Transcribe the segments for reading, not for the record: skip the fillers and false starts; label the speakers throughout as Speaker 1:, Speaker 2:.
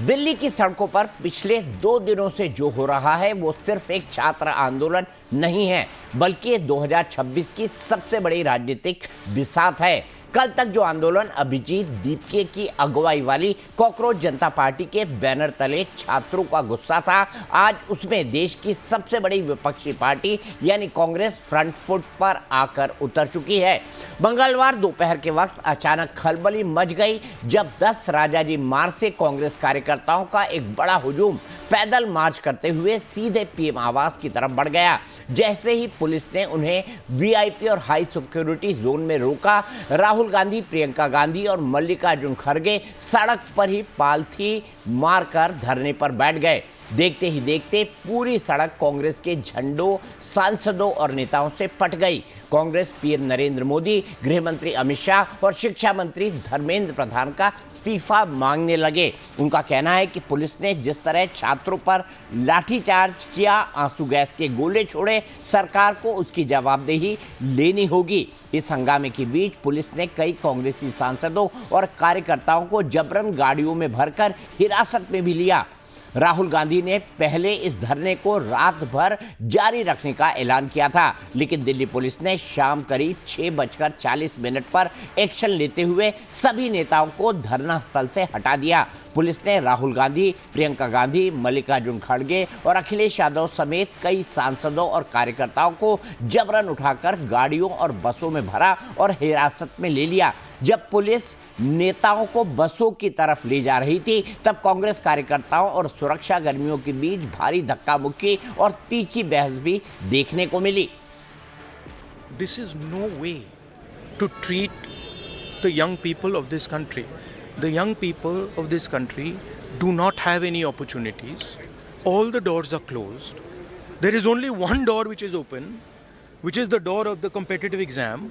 Speaker 1: दिल्ली की सड़कों पर पिछले 2 दिनों से जो हो रहा है वो सिर्फ एक छात्र आंदोलन नहीं है, बल्कि 2026 की सबसे बड़ी राजनीतिक बिसात है। कल तक जो आंदोलन अभिजीत दीपके की अगुवाई वाली कॉकरोच जनता पार्टी के बैनर तले छात्रों का गुस्सा था, आज उसमें देश की सबसे बड़ी विपक्षी पार्टी यानी कांग्रेस फ्रंट फुट पर आकर उतर चुकी है। मंगलवार दोपहर के वक्त अचानक खलबली मच गई जब 10 राजाजी मार्ग से कांग्रेस कार्यकर्ताओं का एक बड़ा हुजूम पैदल मार्च करते हुए सीधे पीएम आवास की तरफ बढ़ गया। जैसे ही पुलिस ने उन्हें वीआईपी और हाई सिक्योरिटी जोन में रोका, राहुल गांधी, प्रियंका गांधी और मल्लिकार्जुन खड़गे सड़क पर ही पालथी मारकर धरने पर बैठ गए। देखते ही देखते पूरी सड़क कांग्रेस के झंडों, सांसदों और नेताओं से पट गई। कांग्रेस पीएम नरेंद्र मोदी, गृह मंत्री अमित शाह और शिक्षा मंत्री धर्मेंद्र प्रधान का इस्तीफा मांगने लगे। उनका कहना है कि पुलिस ने जिस तरह छात्रों पर लाठीचार्ज किया, आंसू गैस के गोले छोड़े, सरकार को उसकी जवाबदेही लेनी होगी। इस हंगामे के बीच पुलिस ने कई कांग्रेसी सांसदों और कार्यकर्ताओं को जबरन गाड़ियों में भरकर हिरासत में भी लिया। राहुल गांधी ने पहले इस धरने को रात भर जारी रखने का ऐलान किया था, लेकिन दिल्ली पुलिस ने शाम करीब 6:40 पर एक्शन लेते हुए सभी नेताओं को धरना स्थल से हटा दिया। पुलिस ने राहुल गांधी, प्रियंका गांधी, मल्लिकार्जुन खड़गे और अखिलेश यादव समेत कई सांसदों और कार्यकर्ताओं को जबरन उठाकर गाड़ियों और बसों में भरा और हिरासत में ले लिया। जब पुलिस नेताओं को बसों की तरफ ले जा रही थी, तब कांग्रेस कार्यकर्ताओं और सुरक्षा कर्मियों के बीच भारी धक्का मुक्की और तीखी बहस भी देखने को मिली।
Speaker 2: This is no way to treat the young people of this country. The young people of this country do not have any opportunities. All the doors are closed. There is only one door which is open, which is the door of the competitive exam,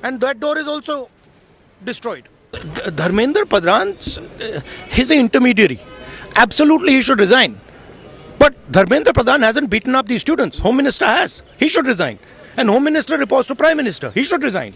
Speaker 2: and that door is also destroyed. Dharmendra Pradhan, he's an intermediary. Absolutely, he should resign. But Dharmendra Pradhan hasn't beaten up these students. Home Minister has. He should resign. And Home Minister reports to Prime Minister. He should resign.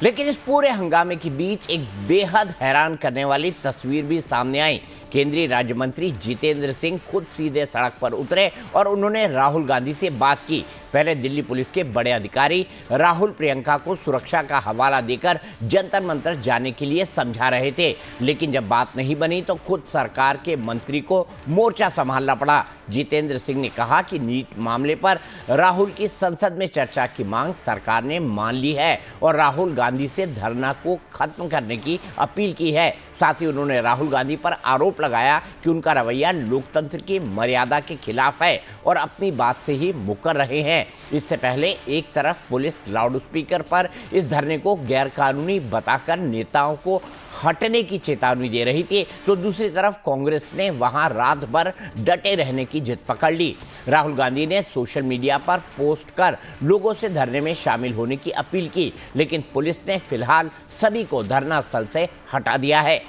Speaker 1: लेकिन इस पूरे हंगामे के बीच एक बेहद हैरान करने वाली तस्वीर भी सामने आई। केंद्रीय राज्य मंत्री जितेंद्र सिंह खुद सीधे सड़क पर उतरे और उन्होंने राहुल गांधी से बात की। पहले दिल्ली पुलिस के बड़े अधिकारी राहुल, प्रियंका को सुरक्षा का हवाला देकर जंतर मंतर जाने के लिए समझा रहे थे, लेकिन जब बात नहीं बनी तो खुद सरकार के मंत्री को मोर्चा संभालना पड़ा। जितेंद्र सिंह ने कहा कि नीट मामले पर राहुल की संसद में चर्चा की मांग सरकार ने मान ली है और राहुल गांधी से धरना को खत्म करने की अपील की है। साथ ही उन्होंने राहुल गांधी पर आरोप लगाया कि उनका रवैया लोकतंत्र की मर्यादा के खिलाफ है और अपनी बात से ही मुकर रहे हैं। इससे पहले एक तरफ पुलिस लाउडस्पीकर पर इस धरने को गैरकानूनी बताकर नेताओं को हटने की चेतावनी दे रही थी, तो दूसरी तरफ कांग्रेस ने वहां रात भर डटे रहने की जिद पकड़ ली। राहुल गांधी ने सोशल मीडिया पर पोस्ट कर लोगों से धरने में शामिल होने की अपील की, लेकिन पुलिस ने फिलहाल सभी को धरना स्थल से हटा दिया है।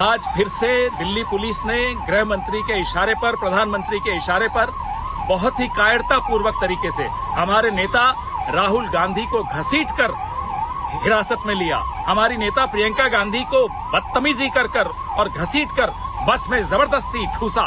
Speaker 3: आज फिर से दिल्ली पुलिस ने गृह मंत्री के इशारे पर, प्रधानमंत्री के इशारे पर बहुत ही कायरतापूर्वक तरीके से हमारे नेता राहुल गांधी को घसीटकर हिरासत में लिया। हमारी नेता प्रियंका गांधी को बदतमीजी कर और घसीटकर बस में जबरदस्ती ठूसा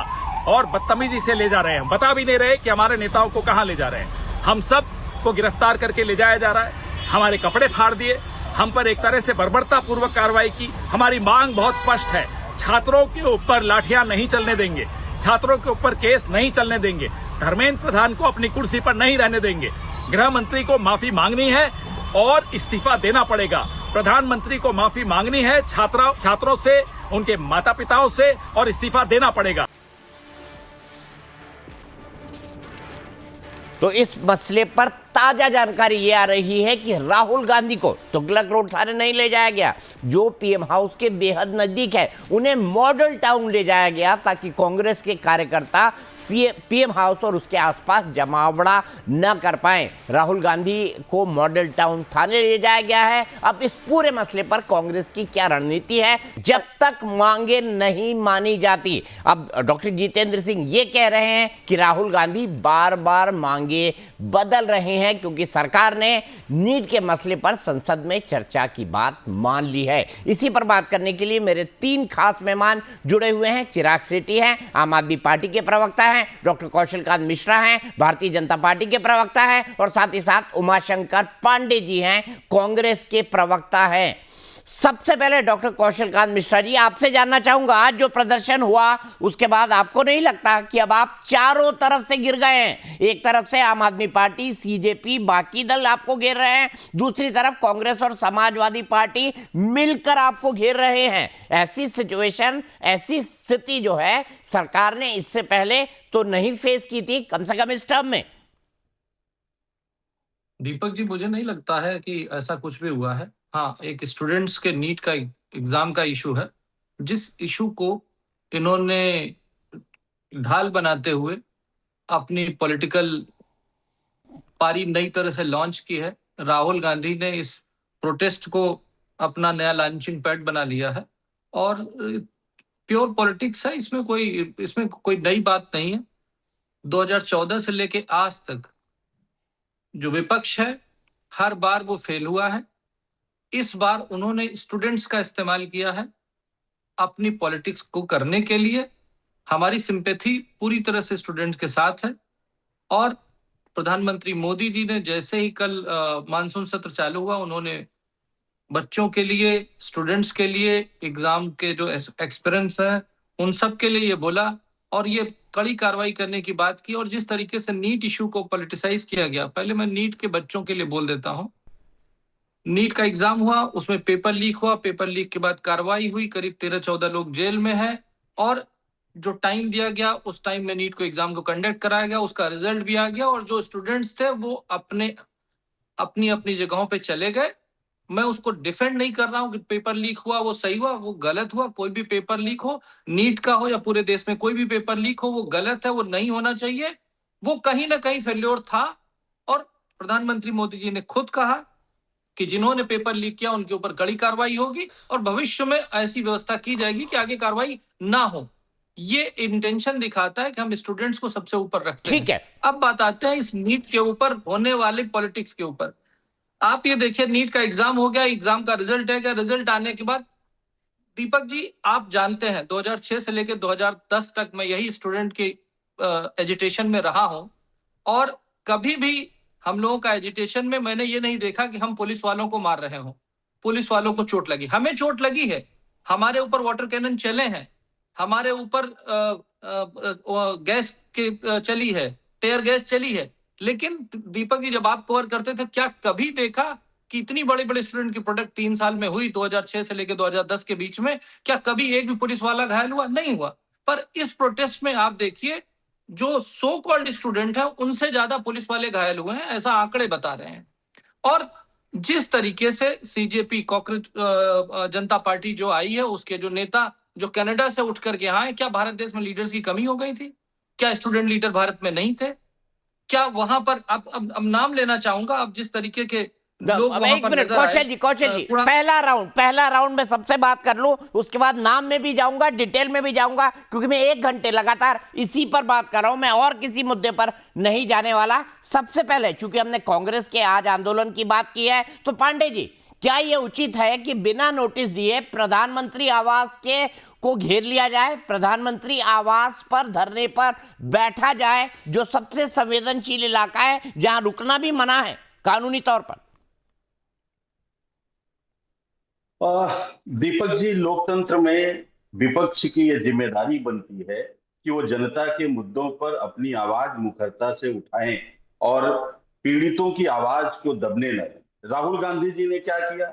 Speaker 3: और बदतमीजी से ले जा रहे हैं। बता भी नहीं रहे कि हमारे नेताओं को कहां ले जा रहे हैं। हम सब को गिरफ्तार करके ले जाया जा रहा है। हमारे कपड़े फाड़ दिए, हम पर एक तरह से बर्बरतापूर्वक कार्रवाई की। हमारी मांग बहुत स्पष्ट है, छात्रों के ऊपर लाठियां नहीं चलने देंगे, छात्रों के ऊपर केस नहीं चलने देंगे, धर्मेंद्र प्रधान को अपनी कुर्सी पर नहीं रहने देंगे, गृह मंत्री को माफी मांगनी है और इस्तीफा देना पड़ेगा। प्रधानमंत्री को माफी मांगनी है छात्रों से, उनके माता पिताओं से, और इस्तीफा देना पड़ेगा।
Speaker 1: तो इस मसले पर ताजा जानकारी ये आ रही है कि राहुल गांधी को तुगलक रोड थाने नहीं ले जाया गया, जो पीएम हाउस के बेहद नजदीक है। उन्हें मॉडल टाउन ले जाया गया ताकि कांग्रेस के कार्यकर्ता पीएम हाउस और उसके आसपास जमावड़ा न कर पाए। राहुल गांधी को मॉडल टाउन थाने ले जाया गया है। अब इस पूरे मसले पर कांग्रेस की क्या रणनीति है जब तक मांगे नहीं मानी जाती? अब डॉक्टर जितेंद्र सिंह ये कह रहे हैं कि राहुल गांधी बार बार मांगे बदल रहे हैं क्योंकि सरकार ने नीट के मसले पर संसद में चर्चा की बात मान ली है। इसी पर बात करने के लिए मेरे 3 खास मेहमान जुड़े हुए हैं। चिराग शेट्टी हैं, आम आदमी पार्टी के प्रवक्ता हैं, डॉक्टर कौशल कांत मिश्रा हैं, भारतीय जनता पार्टी के प्रवक्ता हैं, और साथ ही साथ उमाशंकर पांडे जी हैं, कांग्रेस के प्रवक्ता हैं। सबसे पहले डॉक्टर कौशल कांत मिश्रा जी, आपसे जानना चाहूंगा, आज जो प्रदर्शन हुआ उसके बाद आपको नहीं लगता कि अब आप चारों तरफ से गिर गए हैं? एक तरफ से आम आदमी पार्टी, सीजेपी, बाकी दल आपको घेर रहे हैं, दूसरी तरफ कांग्रेस और समाजवादी पार्टी मिलकर आपको घेर रहे हैं। ऐसी सिचुएशन, ऐसी स्थिति जो है सरकार ने इससे पहले तो नहीं फेस की थी, कम से कम इस टर्म में।
Speaker 4: दीपक जी, मुझे नहीं लगता है कि ऐसा कुछ भी हुआ है। हाँ, एक स्टूडेंट्स के नीट का एग्जाम का इशू है, जिस इशू को इन्होंने ढाल बनाते हुए अपनी पॉलिटिकल पारी नई तरह से लॉन्च की है। राहुल गांधी ने इस प्रोटेस्ट को अपना नया लॉन्चिंग पैड बना लिया है और प्योर पॉलिटिक्स है, इसमें कोई नई बात नहीं है। 2014 से लेके आज तक जो विपक्ष है, हर बार वो फेल हुआ है। इस बार उन्होंने स्टूडेंट्स का इस्तेमाल किया है अपनी पॉलिटिक्स को करने के लिए। हमारी सिंपैथी पूरी तरह से स्टूडेंट्स के साथ है और प्रधानमंत्री मोदी जी ने जैसे ही कल मानसून सत्र चालू हुआ, उन्होंने बच्चों के लिए, स्टूडेंट्स के लिए, एग्जाम के जो एक्सपीरियंस है उन सब के लिए ये बोला और ये कड़ी कार्रवाई करने की बात की। और जिस तरीके से नीट इशू को पॉलिटिसाइज किया गया, पहले मैं नीट के बच्चों के लिए बोल देता हूं। नीट का एग्जाम हुआ, उसमें पेपर लीक हुआ, पेपर लीक के बाद कार्रवाई हुई, करीब 13-14 लोग जेल में हैं और जो टाइम दिया गया उस टाइम में नीट को एग्जाम को कंडक्ट कराया गया, उसका रिजल्ट भी आ गया और जो स्टूडेंट्स थे वो अपनी अपनी जगहों पे चले गए। मैं उसको डिफेंड नहीं कर रहा हूं कि पेपर लीक हुआ वो सही हुआ, वो गलत हुआ। कोई भी पेपर लीक हो, नीट का हो या पूरे देश में कोई भी पेपर लीक हो, वो गलत है, वो नहीं होना चाहिए। वो कहीं ना कहीं फेल्योर था और प्रधानमंत्री मोदी जी ने खुद कहा कि जिन्होंने पेपर लीक किया उनके ऊपर कड़ी कार्रवाई होगी और भविष्य में ऐसी व्यवस्था की जाएगी कि आगे कार्रवाई ना हो। ये इंटेंशन दिखाता है कि हम स्टूडेंट्स को सबसे ऊपर रखते हैं।
Speaker 1: ठीक है,
Speaker 4: अब बात आते हैं इस नीट के ऊपर होने वाले पॉलिटिक्स के ऊपर। आप ये देखिए, नीट का एग्जाम हो गया, एग्जाम का रिजल्ट है क्या? रिजल्ट आने के बाद दीपक जी, आप जानते हैं 2006 से लेकर 2010 तक मैं यही स्टूडेंट की एजिटेशन में रहा हूं और कभी भी हम लोगों का एजिटेशन में मैंने ये नहीं देखा कि हम पुलिस वालों को मार रहे हो, पुलिस वालों को चोट लगी। हमें चोट लगी है, हमारे ऊपर वाटर कैनन चले हैं, हमारे ऊपर गैस की चली है, टेयर गैस चली है। लेकिन दीपक जी, जब आप कवर करते थे, क्या कभी देखा कि इतनी बड़े बड़े स्टूडेंट की प्रोडक्ट 3 साल में हुई, 2006 से लेकर 2010 के बीच में? क्या कभी एक भी पुलिस वाला घायल हुआ? नहीं हुआ। पर इस प्रोटेस्ट में आप देखिए, जो सो कॉल्ड स्टूडेंट है उनसे ज्यादा पुलिस वाले घायल हुए हैं, ऐसा आंकड़े बता रहे हैं। और जिस तरीके से सीजेपी, कॉकरोच जनता पार्टी जो आई है, उसके जो नेता जो कनाडा से उठ करके यहाँ है, क्या भारत देश में लीडर्स की कमी हो गई थी? क्या स्टूडेंट लीडर भारत में नहीं थे? क्या वहां पर अब नाम लेना चाहूंगा, अब जिस तरीके के लोग
Speaker 1: अब
Speaker 4: वहां
Speaker 1: एक
Speaker 4: पर
Speaker 1: मिनट,
Speaker 4: नजर आए,
Speaker 1: कौशल जी,
Speaker 4: पूरा-
Speaker 1: पहला राउंड में सबसे बात कर लूं, उसके बाद नाम में भी जाऊंगा, डिटेल में भी जाऊंगा, क्योंकि मैं 1 घंटे लगातार इसी पर बात कर रहा हूं, मैं और किसी मुद्दे पर नहीं जाने वाला। सबसे पहले, चूंकि हमने कांग्रेस के आज आंदोलन की बात की है, तो पांडे जी, क्या यह उचित है कि बिना नोटिस दिए प्रधानमंत्री आवास के को घेर लिया जाए, प्रधानमंत्री आवास पर धरने पर बैठा जाए, जो सबसे संवेदनशील इलाका है, जहां रुकना भी मना है कानूनी तौर पर?
Speaker 5: दीपक जी, लोकतंत्र में विपक्ष की यह जिम्मेदारी बनती है कि वो जनता के मुद्दों पर अपनी आवाज मुखरता से उठाएं और पीड़ितों की आवाज को दबने न दें। राहुल गांधी जी ने क्या किया?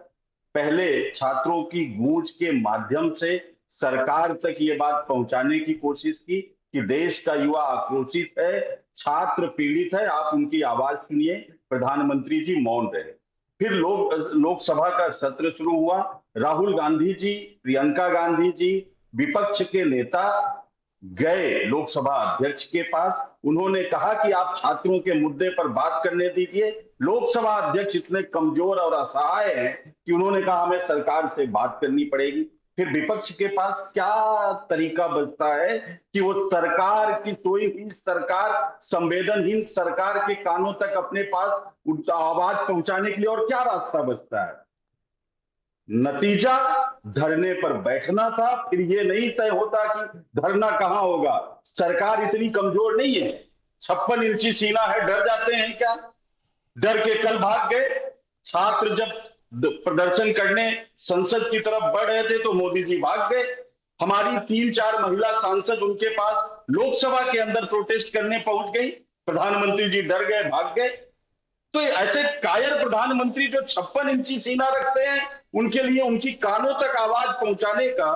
Speaker 5: पहले छात्रों की गूंज के माध्यम से सरकार तक ये बात पहुंचाने की कोशिश की कि देश का युवा आक्रोशित है, छात्र पीड़ित है, आप उनकी आवाज सुनिए। प्रधानमंत्री जी मौन रहे। फिर लोकसभा का सत्र शुरू हुआ। राहुल गांधी जी, प्रियंका गांधी जी, विपक्ष के नेता गए लोकसभा अध्यक्ष के पास, उन्होंने कहा कि आप छात्रों के मुद्दे पर बात करने दीजिए। लोकसभा अध्यक्ष इतने कमजोर और असहाय हैं कि उन्होंने कहा हमें सरकार से बात करनी पड़ेगी। फिर विपक्ष के पास क्या तरीका बचता है कि वो सरकार की सोई हुई सरकार, संवेदनहीन सरकार के कानों तक अपने पास उनका आवाज पहुंचाने के लिए और क्या रास्ता बचता है? नतीजा धरने पर बैठना था। फिर ये नहीं तय होता कि धरना कहां होगा। सरकार इतनी कमजोर नहीं है, 56 इंची सीना है, डर जाते हैं क्या? डर के कल भाग गए। छात्र जब प्रदर्शन करने संसद की तरफ बढ़ रहे थे तो मोदी जी भाग गए। हमारी 3-4 महिला सांसद उनके पास लोकसभा के अंदर प्रोटेस्ट करने पहुंच गई। प्रधानमंत्री जी डर गए, भाग गए। तो ऐसे कायर प्रधानमंत्री जो 56 इंची सीना रखते हैं, उनके लिए उनकी कानों तक आवाज पहुंचाने का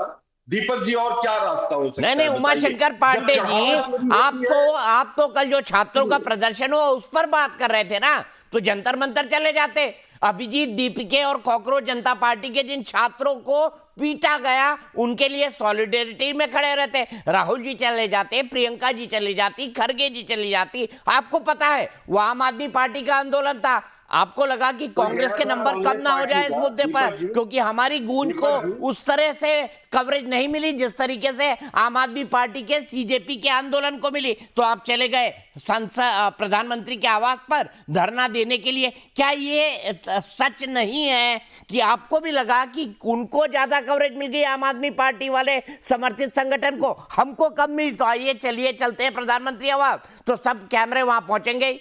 Speaker 5: दीपक जी और क्या रास्ता हो सकता है?
Speaker 1: नहीं उमाशंकर पांडे जी, आप तो कल जो छात्रों का प्रदर्शन हुआ उस पर बात कर रहे थे ना, तो जंतर मंतर चले जाते। अभिजीत दीपके और कॉकरोच जनता पार्टी के जिन छात्रों को पीटा गया उनके लिए सॉलिडेरिटी में खड़े रहते। राहुल जी चले जाते, प्रियंका जी चली जाती, खरगे जी चली जाती। आपको पता है वो आम आदमी पार्टी का आंदोलन था। आपको लगा कि कांग्रेस के नंबर कम ना हो जाए इस मुद्दे पर, क्योंकि हमारी गूंज को उस तरह से कवरेज नहीं मिली जिस तरीके से आम आदमी पार्टी के सीजेपी के आंदोलन को मिली। तो आप चले गए संसद प्रधानमंत्री के आवास पर धरना देने के लिए। क्या ये सच नहीं है कि आपको भी लगा कि उनको ज्यादा कवरेज मिल गई आम आदमी पार्टी वाले समर्थित संगठन को, हमको कम मिली? तो आइए चलिए चलते हैं प्रधानमंत्री आवास, तो सब कैमरे वहां पहुंचेंगे।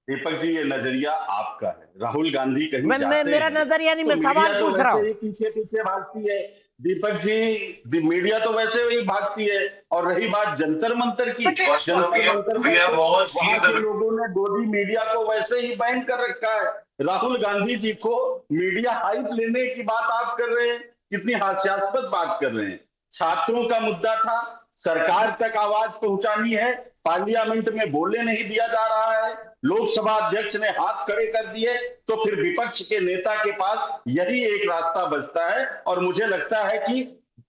Speaker 5: दीपक जी, ये नजरिया आपका है। राहुल गांधी कहीं
Speaker 1: मैं मेरा नजरिया नहीं, मैं सवाल पूछ रहा हूँ।
Speaker 5: पीछे पीछे भागती है दीपक जी, मीडिया तो वैसे ही भागती है। और रही बात जंतर मंतर की, जंतर मंतर वहां के लोगों ने गोदी मीडिया को वैसे ही बैन कर रखा है। राहुल गांधी जी को मीडिया हाइप लेने की बात आप कर रहे हैं, कितनी हास्यास्पद बात कर रहे हैं। छात्रों का मुद्दा था, सरकार तक आवाज पहुंचानी है, पार्लियामेंट में बोलने नहीं दिया जा रहा है, लोकसभा अध्यक्ष ने हाथ खड़े कर दिए, तो फिर विपक्ष के नेता के पास यही एक रास्ता बचता है। और मुझे लगता है कि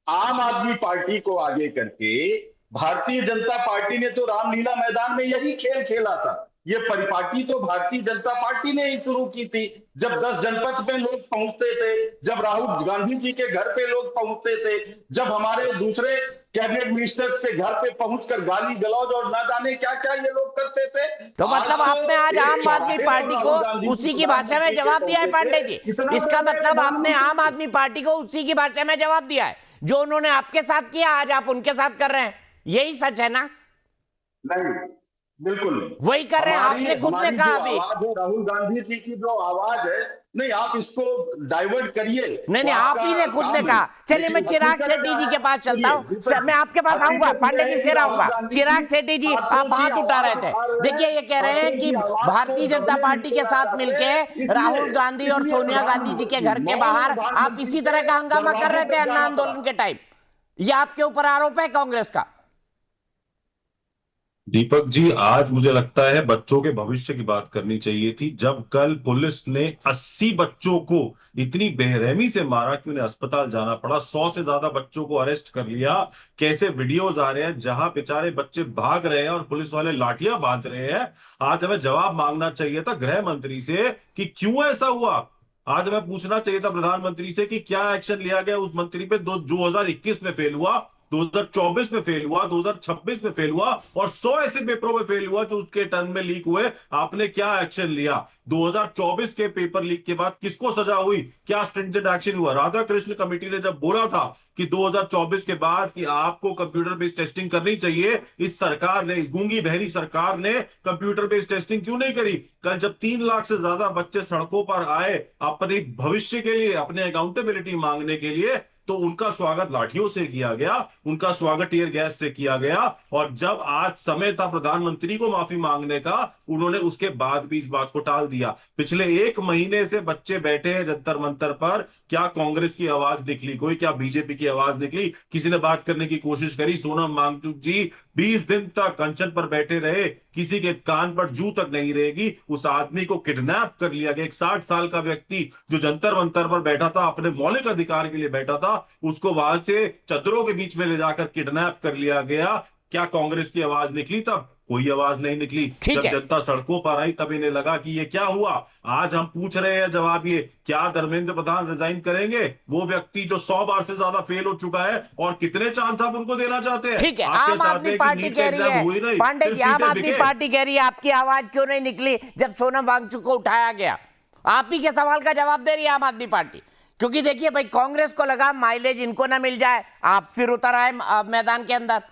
Speaker 5: आम आदमी पार्टी को आगे करके भारतीय जनता पार्टी ने तो रामलीला मैदान में यही खेल खेला था। ये परिपाटी तो भारतीय जनता पार्टी ने ही शुरू की थी। जब 10 जनपद में लोग पहुंचते थे, जब राहुल गांधी जी के घर पे लोग पहुंचते थे, जब हमारे दूसरे कैबिनेट मिनिस्टर्स के घर पे पहुंचकर गाली गलौज और ना जाने क्या क्या ये लोग करते थे।
Speaker 1: तो मतलब आपने आज आम आदमी पार्टी को उसी की भाषा में जवाब दिया है पांडे जी। इसका मतलब आपने आम आदमी पार्टी को उसी की भाषा में जवाब दिया है जो उन्होंने आपके साथ किया, आज आप उनके साथ कर रहे हैं। यही सच है ना?
Speaker 5: नहीं, बिल्कुल नहीं।
Speaker 1: वही कर रहे हैं, आपने खुद ने कहा अभी।
Speaker 5: राहुल गांधी जी की जो आवाज है, नहीं आप इसको डाइवर्ट करिए।
Speaker 1: नहीं आप ही ने खुद ने कहा। चलिए मैं चिराग शेट्टी जी के पास चलता हूँ। मैं आपके पास आऊंगा पांडे जी, फिर आऊंगा। चिराग शेट्टी जी, आप हाथ उठा रहे थे। देखिए ये कह रहे हैं कि भारतीय जनता पार्टी के साथ मिलके राहुल गांधी और सोनिया गांधी जी के घर के बाहर आप इसी तरह का हंगामा कर रहे थे अन्ना आंदोलन के टाइम। ये आपके ऊपर आरोप है कांग्रेस का।
Speaker 6: दीपक जी, आज मुझे लगता है बच्चों के भविष्य की बात करनी चाहिए थी। जब कल पुलिस ने 80 बच्चों को इतनी बेरहमी से मारा कि उन्हें अस्पताल जाना पड़ा, 100 से ज्यादा बच्चों को अरेस्ट कर लिया, कैसे वीडियोज आ रहे हैं जहां बेचारे बच्चे भाग रहे हैं और पुलिस वाले लाठियां बांध रहे हैं। आज हमें जवाब मांगना चाहिए था गृह मंत्री से कि क्यों ऐसा हुआ। आज हमें पूछना चाहिए था प्रधानमंत्री से कि क्या एक्शन लिया गया उस मंत्री पे 2021 में फेल हुआ, 2024 में फेल हुआ, 2026 में फेल हुआ और 100 ऐसे पेपरों में फेल हुआ जो उसके टर्म में लीक हुए। आपने क्या एक्शन लिया? 2024 के पेपर लीक के बाद किसको सजा हुई? क्या स्ट्रिंजेंट एक्शन हुआ? राधा कृष्ण कमेटी ने जब बोला था कि 2024 के बाद कि आपको कंप्यूटर बेस्ड टेस्टिंग करनी चाहिए, इस सरकार ने, इस गूंगी बहरी सरकार ने कंप्यूटर बेस्ड टेस्टिंग क्यों नहीं करी? कल जब 3 लाख से ज्यादा बच्चे सड़कों पर आए अपने भविष्य के लिए, अपने अकाउंटेबिलिटी मांगने के लिए, तो उनका स्वागत लाठियों से किया गया, उनका स्वागत टीयर गैस से किया गया। और जब आज समय था प्रधानमंत्री को माफी मांगने का, उन्होंने उसके बाद भी इस बात को टाल दिया। पिछले 1 महीने से बच्चे बैठे हैं जंतर मंतर पर। क्या कांग्रेस की आवाज निकली कोई? क्या बीजेपी की आवाज निकली? किसी ने बात करने की कोशिश करी? सोनम वांगचुक जी 20 दिन तक कंचन पर बैठे रहे, किसी के कान पर जू तक नहीं रहेगी। उस आदमी को किडनैप कर लिया गया। एक 60 साल का व्यक्ति जो जंतर मंतर पर बैठा था, अपने मौलिक अधिकार के लिए बैठा था, उसको वहां से चदरों के बीच में ले जाकर किडनैप कर लिया गया। क्या कांग्रेस की आवाज निकली? तब कोई आवाज नहीं निकली।
Speaker 1: ठीक
Speaker 6: जब
Speaker 1: है।
Speaker 6: जनता सड़कों पर आई तब इन्हें लगा कि ये क्या हुआ। आज हम पूछ रहे हैं जवाब ये, क्या धर्मेंद्र प्रधान रिजाइन करेंगे? वो व्यक्ति जो 100 बार से ज्यादा फेल हो चुका है, और कितने चांस आप उनको देना चाहते हैं?
Speaker 1: ठीक है,
Speaker 6: आप क्या
Speaker 1: आम
Speaker 6: चाहते
Speaker 1: आदमी
Speaker 6: हैं कि
Speaker 1: पार्टी
Speaker 6: नीट का
Speaker 1: कह रही
Speaker 6: एग्जाम हुई
Speaker 1: है,
Speaker 6: नहीं,
Speaker 1: पांडे
Speaker 6: सिर्फ
Speaker 1: जी, आम
Speaker 6: सीटें
Speaker 1: आदमी
Speaker 6: बिके?
Speaker 1: पार्टी कह रही है आपकी आवाज क्यों नहीं निकली जब सोनम वांगचुक को उठाया गया? आप ही के सवाल का जवाब दे रही है आम आदमी पार्टी। क्योंकि देखिए भाई, कांग्रेस को लगा माइलेज इनको ना मिल जाए, आप फिर उतर आए मैदान के अंदर,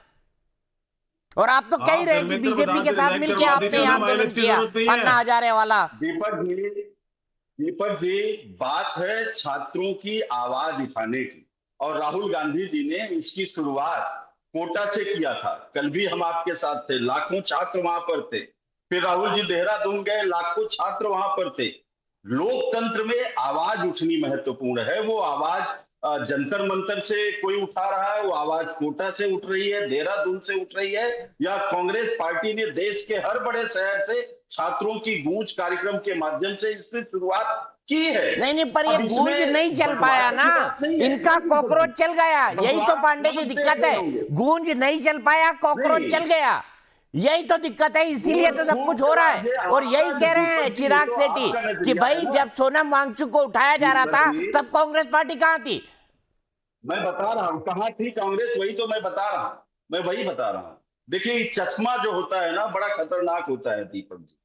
Speaker 1: और आप तो कह ही रहे कि बीजेपी के साथ मिलकर आपने यह आंदोलन किया अन्ना हजारे वाला।
Speaker 5: दीपक जी, बात है छात्रों की आवाज उठाने की, और राहुल गांधी जी ने इसकी शुरुआत कोटा से किया था। कल भी हम आपके साथ थे, लाखों छात्र वहां पर थे। फिर राहुल जी देहरादून गए, लाखों छात्र वहां पर थे। लोकतंत्र में आवाज उठनी महत्वपूर्ण है। वो आवाज जंतर मंतर से कोई उठा रहा है, वो आवाज कोटा से उठ रही है, देहरादून से उठ रही है, या कांग्रेस पार्टी ने देश के हर बड़े शहर से छात्रों की गूंज कार्यक्रम के माध्यम से इसकी शुरुआत की है।
Speaker 1: नहीं, पर ये गूंज नहीं चल पाया ना, इनका कॉकरोच चल गया। यही तो पांडे जी दिक्कत है, गूंज नहीं चल पाया, कॉकरोच चल गया। यही तो दिक्कत है, इसीलिए तो सब कुछ हो रहा है। और यही कह रहे हैं चिराग सेठी कि भाई जब सोनम वांगचुक को उठाया जा रहा था तब कांग्रेस पार्टी कहां थी?
Speaker 5: मैं बता रहा हूं कहां थी कांग्रेस, वही तो मैं बता रहा हूं। देखिए, चश्मा जो होता है ना, बड़ा खतरनाक होता है दीपक जी।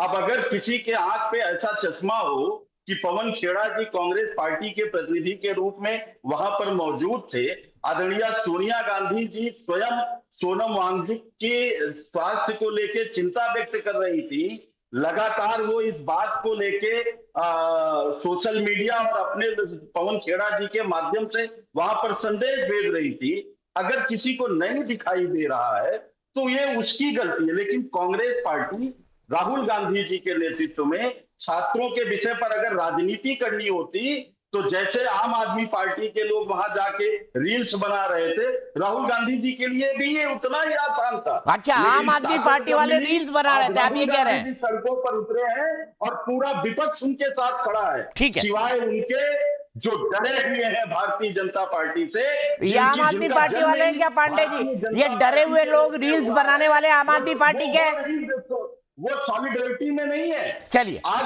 Speaker 5: अब अगर किसी के आंख पे ऐसा चश्मा हो कि पवन खेड़ा जी कांग्रेस पार्टी के प्रतिनिधि के रूप में वहां पर मौजूद थे, आदरणीय सोनिया गांधी जी स्वयं सोनम वांगचुक के स्वास्थ्य को लेकर चिंता व्यक्त कर रही थी, लगातार वो इस बात को लेके सोशल मीडिया और अपने पवन खेड़ा जी के माध्यम से वहां पर संदेश भेज रही थी। अगर किसी को नहीं दिखाई दे रहा है तो ये उसकी गलती है। लेकिन कांग्रेस पार्टी राहुल गांधी जी के नेतृत्व में छात्रों के विषय पर अगर राजनीति करनी होती तो जैसे आम आदमी पार्टी के लोग वहां जाके रील्स बना रहे थे, राहुल गांधी जी के लिए भी ये उतना ही आसान था।
Speaker 1: अच्छा, आम आदमी पार्टी वाले रील्स बना रहे थे, आप ये कह रहे हैं?
Speaker 5: सड़कों पर उतरे हैं और पूरा विपक्ष उनके साथ खड़ा है,
Speaker 1: ठीक है,
Speaker 5: सिवाय उनके जो डरे हुए हैं भारतीय जनता पार्टी से।
Speaker 1: ये आम आदमी पार्टी वाले हैं क्या पांडे जी? ये डरे हुए लोग रील्स बनाने वाले आम आदमी पार्टी के?
Speaker 5: वो सॉलिडरिटी में नहीं है।
Speaker 1: चलिए,
Speaker 5: आज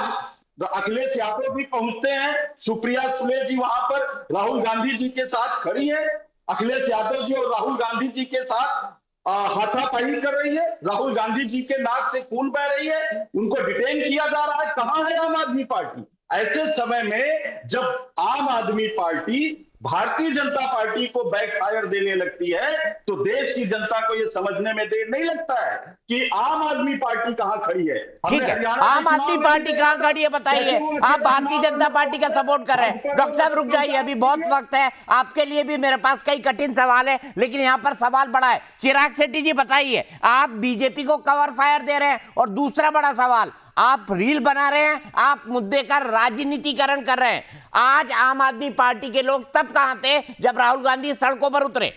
Speaker 5: अखिलेश यादव भी पहुंचते हैं, सुप्रिया सुले जी वहां पर राहुल गांधी जी के साथ खड़ी है, अखिलेश यादव जी और राहुल गांधी जी के साथ हाथापाई कर रही है, राहुल गांधी जी के नाक से खून बह रही है, उनको डिटेन किया जा रहा है। कहां है आम आदमी पार्टी? ऐसे समय में जब आम आदमी पार्टी भारतीय जनता पार्टी को बैकफायर देने लगती है तो देश की जनता को यह समझने में देर नहीं लगता है कि आम आदमी पार्टी कहां खड़ी है।
Speaker 1: ठीक है, आम आदमी पार्टी कहां खड़ी है बताइए? आप भारतीय जनता पार्टी का सपोर्ट कर रहे हैं। डॉक्टर साहब रुक जाइए, अभी बहुत वक्त है, आपके लिए भी मेरे पास कई कठिन सवाल है, लेकिन यहाँ पर सवाल बड़ा है। चिराग शेट्टी जी बताइए, आप बीजेपी को कवर फायर दे रहे हैं, और दूसरा बड़ा सवाल, आप रील बना रहे हैं, आप मुद्दे का राजनीतिकरण कर रहे हैं। आज आम आदमी पार्टी के लोग तब कहां थे जब राहुल गांधी सड़कों पर उतरे?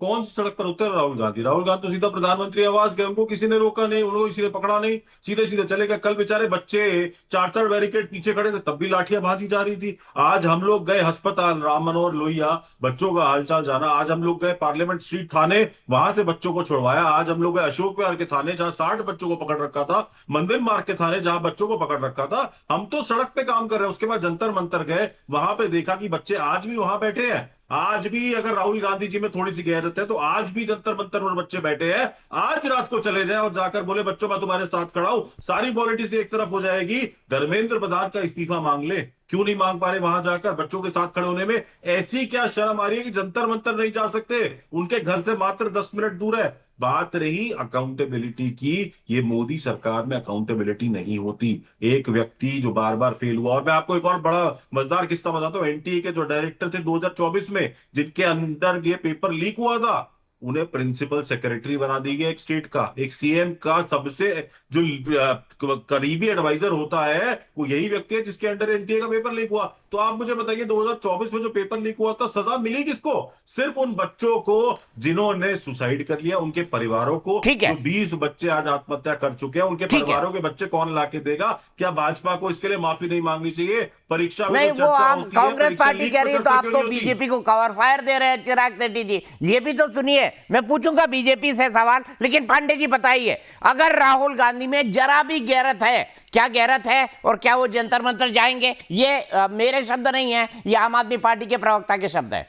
Speaker 6: कौन सी सड़क पर उतर राहुल गांधी? राहुल गांधी तो सीधा प्रधानमंत्री आवास गए, उनको किसी ने रोका नहीं, उनको किसी ने पकड़ा नहीं, सीधे सीधे चले गए। कल बेचारे बच्चे 4-4 बैरिकेड पीछे खड़े थे, तब भी लाठियां भाजी जा रही थी। आज हम लोग गए अस्पताल राम मनोहर लोहिया, बच्चों का हालचाल जाना। आज हम लोग गए पार्लियामेंट स्ट्रीट थाने, वहां से बच्चों को छुड़वाया। आज हम लोग गए अशोक विहार के थाने जहां 60 बच्चों को पकड़ रखा था, मंदिर मार्ग के थाने जहां बच्चों को पकड़ रखा था। हम तो सड़क पे काम कर रहे हैं। उसके बाद जंतर मंतर गए, वहां पे देखा कि बच्चे आज भी वहां बैठे हैं। आज भी अगर राहुल गांधी जी में थोड़ी सी गैरत है तो आज भी जंतर मंतर पर बच्चे बैठे हैं। आज रात को चले जाए और जाकर बोले बच्चों मैं तुम्हारे साथ खड़ा हूं, सारी पॉलिटिक्स एक तरफ हो जाएगी। धर्मेंद्र प्रधान का इस्तीफा मांग ले, क्यों नहीं मांग पा रहे वहां जाकर बच्चों के साथ खड़े होने में? ऐसी क्या शर्म आ रही है कि जंतर मंतर नहीं जा सकते? उनके घर से मात्र 10 मिनट दूर है। बात रही अकाउंटेबिलिटी की, ये मोदी सरकार में अकाउंटेबिलिटी नहीं होती। एक व्यक्ति जो बार बार फेल हुआ, और मैं आपको एक और बड़ा मजेदार किस्सा बताता हूं। एनटीए के जो डायरेक्टर थे 2024 में, जिनके अंदर ये पेपर लीक हुआ था, उन्हें प्रिंसिपल सेक्रेटरी बना दी गई एक स्टेट का। एक सीएम का सबसे जो करीबी एडवाइजर होता है वो यही व्यक्ति है जिसके अंडर एनटीए का पेपर लीक हुआ। तो आप मुझे बताइए 2024 में जो पेपर लीक हुआ था, सजा मिली किसको? सिर्फ उन बच्चों को जिन्होंने सुसाइड कर लिया, उनके परिवारों को।
Speaker 1: ठीक है।
Speaker 6: जो 20 बच्चे आज आत्महत्या कर चुके हैं, उनके
Speaker 1: ठीक है।
Speaker 6: परिवारों के बच्चे कौन लाके देगा? क्या भाजपा को इसके लिए माफी नहीं मांगनी चाहिए? परीक्षा में
Speaker 1: नहीं,
Speaker 6: जो
Speaker 1: वो
Speaker 6: चर्चा
Speaker 1: आप
Speaker 6: होती है,
Speaker 1: कांग्रेस
Speaker 6: परीक्षा
Speaker 1: पार्टी
Speaker 6: लीक
Speaker 1: कह
Speaker 6: पे
Speaker 1: रही है तो
Speaker 6: चर्चा
Speaker 1: आप
Speaker 6: क्यों
Speaker 1: तो
Speaker 6: नहीं होती?
Speaker 1: बीजेपी को कवर फायर दे रहे हैं चिराग शेट्टी जी। ये भी तो सुनिए, मैं पूछूंगा बीजेपी से सवाल, लेकिन पांडे जी बताइए, अगर राहुल गांधी में जरा भी गैरत है, क्या गैरत है और क्या वो जंतर मंतर जाएंगे? ये मेरे शब्द नहीं है, ये आम आदमी पार्टी के प्रवक्ता के शब्द है।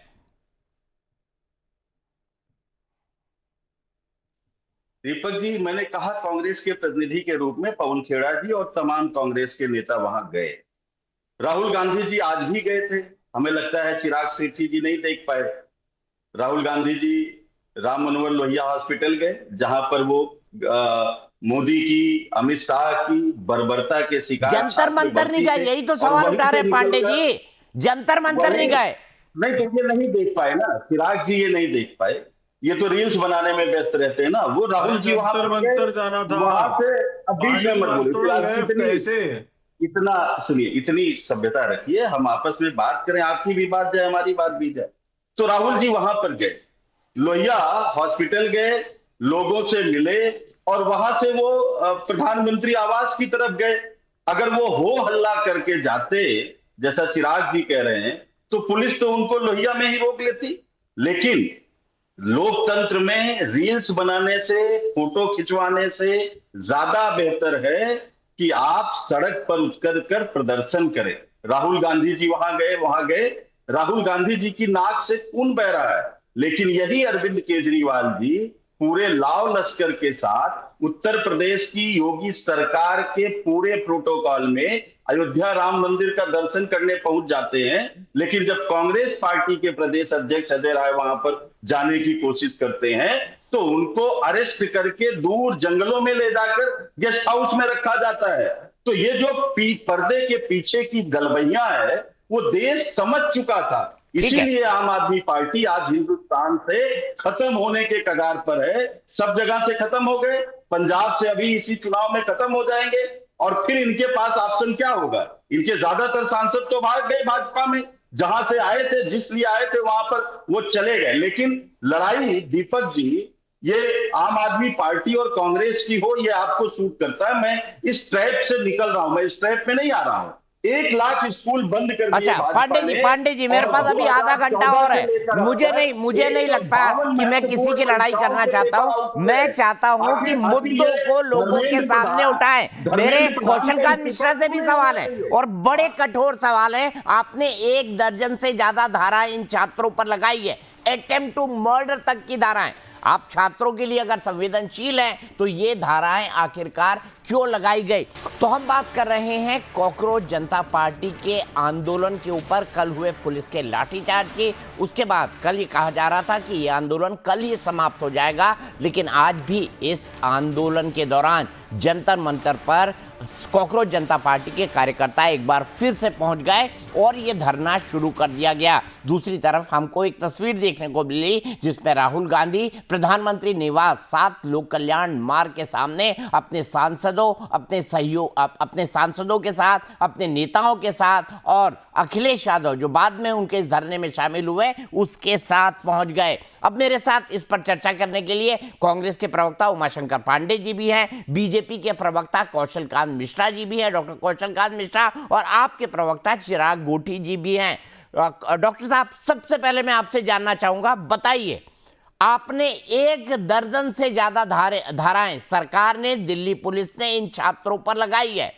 Speaker 5: दीपक जी, मैंने कहा कांग्रेस के प्रतिनिधि के रूप में पवन खेड़ा जी और तमाम कांग्रेस के नेता वहां गए। राहुल गांधी जी आज भी गए थे। हमें लगता है चिराग शेट्टी जी नहीं देख पाए। राहुल गांधी जी राम मनोहर लोहिया हॉस्पिटल गए, जहां पर वो मोदी की, अमित शाह की बर्बरता के शिकार
Speaker 1: जंतर
Speaker 5: छात्र
Speaker 1: मंतर नहीं
Speaker 5: भर्ती
Speaker 1: गए,
Speaker 5: थे।
Speaker 1: यही तो
Speaker 5: और
Speaker 1: सवाल
Speaker 5: वहीं
Speaker 1: उठा
Speaker 5: से
Speaker 1: रहे पांडे
Speaker 5: निकलकर-
Speaker 1: जी, जंतर मंतर नहीं गए।
Speaker 5: नहीं तो ये नहीं देख पाए ना, चिराग जी ये नहीं देख पाए। ये तो रील्स बनाने में व्यस्त रहते हैं ना। वो राहुल जी वहां
Speaker 6: जंतर
Speaker 5: पर
Speaker 6: मंतर
Speaker 5: गए,
Speaker 6: जाना था।
Speaker 5: वहां से अब बीच में
Speaker 6: पांडे
Speaker 5: मत बोलो।
Speaker 6: थोड़ा
Speaker 5: चिराग
Speaker 6: लेफ्ट
Speaker 5: इतनी
Speaker 6: ऐसे।
Speaker 5: इतना सुनिए, इतनी सभ्यता रखिए, हम आपस में बात करें, आपकी भी बात जाए, हमारी बात भी जाए। तो राहुल जी वहां पर गए, लोहिया हॉस्पिटल गए, लोगों से मिले और वहां से वो प्रधानमंत्री आवास की तरफ गए। अगर वो हो हल्ला करके जाते जैसा चिराग जी कह रहे हैं, तो पुलिस तो उनको लोहिया में ही रोक लेती। लेकिन लोकतंत्र में रील्स बनाने से, फोटो खिंचवाने से ज्यादा बेहतर है कि आप सड़क पर उतर कर प्रदर्शन करें। राहुल गांधी जी वहां गए। राहुल गांधी जी की नाक से खून बह रहा है, लेकिन यही अरविंद केजरीवाल जी पूरे लाव लश्कर के साथ उत्तर प्रदेश की योगी सरकार के पूरे प्रोटोकॉल में अयोध्या राम मंदिर का दर्शन करने पहुंच जाते हैं। लेकिन जब कांग्रेस पार्टी के प्रदेश अध्यक्ष अजय राय वहां पर जाने की कोशिश करते हैं, तो उनको अरेस्ट करके दूर जंगलों में ले जाकर गेस्ट हाउस में रखा जाता है। तो ये जो पर्दे के पीछे की गलबैया है, वो देश समझ चुका था। इसीलिए आम आदमी पार्टी आज हिंदुस्तान से खत्म होने के कगार पर है। सब जगह से खत्म हो गए, पंजाब से अभी इसी चुनाव में खत्म हो जाएंगे, और फिर इनके पास ऑप्शन क्या होगा? इनके ज्यादातर सांसद तो भाग गए भाजपा में, जहां से आए थे, जिस लिए आए थे वहां पर वो चले गए। लेकिन लड़ाई दीपक जी, ये आम आदमी पार्टी और कांग्रेस की हो, ये आपको सूट करता है। मैं इस ट्रैप से निकल रहा हूं, मैं इस ट्रैप में नहीं आ रहा हूं। 1 लाख स्कूल बंद कर दिए
Speaker 1: अच्छा पांडे जी मेरे पास अभी आधा घंटा और है। मुझे नहीं लगता कि मैं किसी की लड़ाई करना चाहता हूं। मैं चाहता हूं कि मुद्दों को लोगों के सामने उठाएं। मेरे कौशलकांत मिश्रा से भी सवाल है और बड़े कठोर सवाल है। आपने 1 दर्जन से ज्यादा धाराएं इन छात्रों पर लगाई है, अटेम्प्ट टू मर्डर तक की धाराएं। आप छात्रों के लिए अगर संवेदनशील हैं तो ये धाराएं आखिरकार क्यों लगाई गई? तो हम बात कर रहे हैं कॉकरोच जनता पार्टी के आंदोलन के ऊपर, कल हुए पुलिस के लाठीचार्ज की। उसके बाद कल ये कहा जा रहा था कि ये आंदोलन कल ही समाप्त हो जाएगा, लेकिन आज भी इस आंदोलन के दौरान जंतर मंतर पर कॉकरोच जनता पार्टी के कार्यकर्ता एक बार फिर से पहुंच गए और ये धरना शुरू कर दिया गया। दूसरी तरफ हमको एक तस्वीर देखने को मिली जिसमें राहुल गांधी प्रधानमंत्री निवास 7 लोक कल्याण मार्ग के सामने अपने सांसदों, अपने सांसदों के साथ, अपने नेताओं के साथ और अखिलेश यादव जो बाद में उनके इस धरने में शामिल हुए उसके साथ पहुंच गए। अब मेरे साथ इस पर चर्चा करने के लिए कांग्रेस के प्रवक्ता उमाशंकर पांडे जी भी हैं, बीजेपी के प्रवक्ता कौशलकांत मिश्रा जी भी हैं, डॉक्टर कौशलकांत मिश्रा, और आपके प्रवक्ता चिराग गोठी जी भी हैं। डॉक्टर साहब, सबसे पहले मैं आपसे जानना चाहूंगा, बताइए, आपने 1 दर्जन से ज्यादा धाराएं सरकार ने, दिल्ली पुलिस ने इन छात्रों पर लगाई है,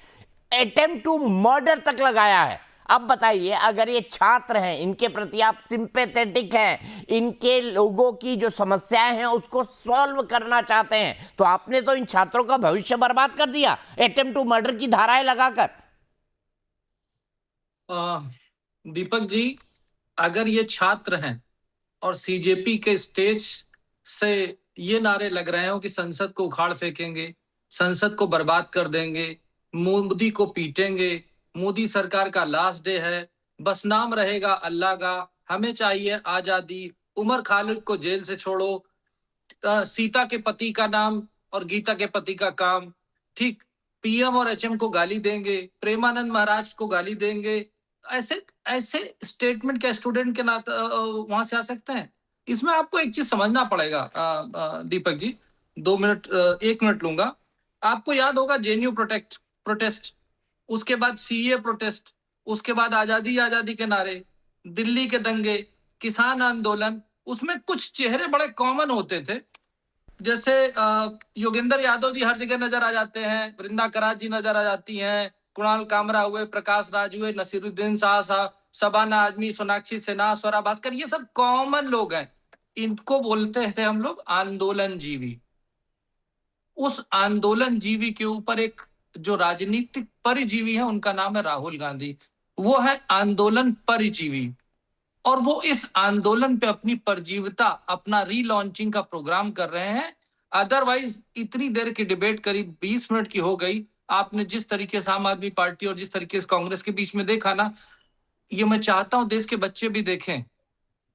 Speaker 1: अटेम्प्ट टू मर्डर तक लगाया है। अब बताइए, अगर ये छात्र हैं, इनके प्रति आप सिंपैथेटिक हैं, इनके लोगों की जो समस्याएं हैं उसको सॉल्व करना चाहते हैं, तो आपने तो इन छात्रों का भविष्य बर्बाद कर दिया अटेम्प्ट टू मर्डर की धाराएं लगाकर।
Speaker 4: दीपक जी, अगर ये छात्र हैं और सीजेपी के स्टेज से ये नारे लग रहे हो कि संसद को उखाड़ फेंकेंगे, संसद को बर्बाद कर देंगे, मोदी को पीटेंगे, मोदी सरकार का लास्ट डे है, बस नाम रहेगा अल्लाह का, हमें चाहिए आजादी, उमर खालिद को जेल से छोड़ो, सीता के पति का नाम और गीता के पति का काम, ठीक, पीएम और एचएम को गाली देंगे, प्रेमानंद महाराज को गाली देंगे, ऐसे ऐसे स्टेटमेंट क्या स्टूडेंट के नाते वहां से आ सकते हैं? इसमें आपको एक चीज समझना पड़ेगा दीपक जी, 2 मिनट 1 मिनट लूंगा। आपको याद होगा जेएनयू प्रोटेस्ट, उसके बाद सीए प्रोटेस्ट, उसके बाद आजादी आजादी के नारे, दिल्ली के दंगे, किसान आंदोलन, उसमें कुछ चेहरे बड़े कॉमन होते थे। जैसे योगेंद्र यादव जी हर जगह नजर आ जाते हैं, वृंदा करात जी नजर आ जाती हैं, कुणाल कामरा हुए, प्रकाश राज हुए, नसीरुद्दीन शाह साहब, शबाना आजमी, सोनाक्षी सिन्हा, स्वरा भास्कर, ये सब कॉमन लोग हैं। इनको बोलते थे हम लोग आंदोलन जीवी। उस आंदोलन जीवी के ऊपर एक जो राजनीतिक परिजीवी है, उनका नाम है राहुल गांधी। वो है आंदोलन परिजीवी, और वो इस आंदोलन पे अपनी परजीवता, अपना रीलॉन्चिंग का प्रोग्राम कर रहे हैं। अदरवाइज इतनी देर की डिबेट करीब 20 मिनट की हो गई। आपने जिस तरीके से आम आदमी पार्टी और जिस तरीके से कांग्रेस के बीच में देखा ना, ये मैं चाहता हूं देश के बच्चे भी देखें।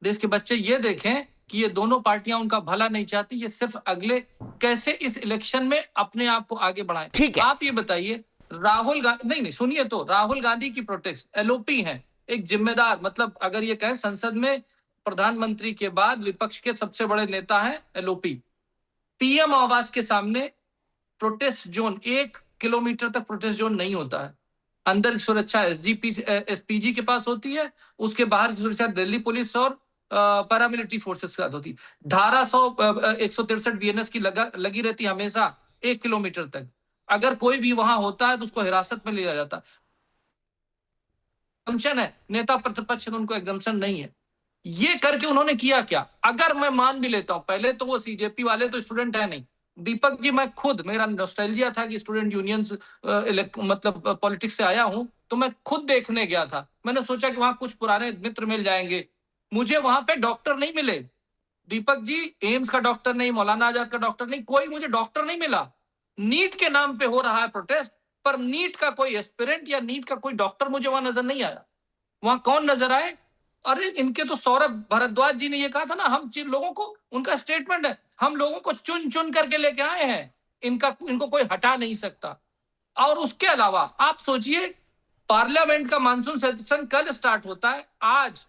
Speaker 4: देश के बच्चे ये देखें कि ये दोनों पार्टियां उनका भला नहीं चाहती, ये सिर्फ अगले कैसे इस इलेक्शन में अपने आप को आगे बढ़ाएं।
Speaker 1: ठीक है।
Speaker 4: आप ये बताइए, राहुल गांधी, नहीं सुनिए तो, राहुल गांधी की प्रोटेस्ट एलओपी है, एक जिम्मेदार, मतलब अगर ये कहें संसद में प्रधानमंत्री के बाद विपक्ष के सबसे बड़े नेता है एलओपी। पीएम आवास के सामने प्रोटेस्ट जोन 1 किलोमीटर तक प्रोटेस्ट जोन नहीं होता है। अंदर की सुरक्षा एसपीजी के पास होती है, उसके बाहर की सुरक्षा दिल्ली पुलिस और पैरामिलिट्री फोर्सेस के साथ होती। धारा 163 बीएनएस की लगी रहती हमेशा 1 किलोमीटर तक। अगर कोई भी वहां होता है तो उसको हिरासत में लिया जाता है। नेता प्रतिपक्ष है तो उनको एग्जम्पशन नहीं है। ये करके उन्होंने किया क्या? अगर मैं मान भी लेता हूं, पहले तो वो सीजेपी वाले तो स्टूडेंट है नहीं। दीपक जी, मैं खुद, मेरा नॉस्टैल्जिया था कि स्टूडेंट यूनियंस मतलब पॉलिटिक्स से आया हूं, तो मैं खुद देखने गया था। मैंने सोचा कि वहां कुछ पुराने मित्र मिल जाएंगे। मुझे वहां पे डॉक्टर नहीं मिले दीपक जी, एम्स का डॉक्टर नहीं, मौलाना आजाद का डॉक्टर नहीं, कोई मुझे डॉक्टर नहीं मिला। नीट के नाम पे हो रहा है प्रोटेस्ट, पर नीट का कोई एस्पिरेंट या नीट का कोई डॉक्टर मुझे वहां नजर नहीं आया। वहां कौन नजर आए? अरे इनके तो सौरभ भारद्वाज जी ने ये कहा था ना, हम जिन लोगों को, उनका स्टेटमेंट है, हम लोगों को चुन चुन करके लेके आए हैं, इनको कोई हटा नहीं सकता। और उसके अलावा आप सोचिए, पार्लियामेंट का मानसून सेशन कल स्टार्ट होता है। आज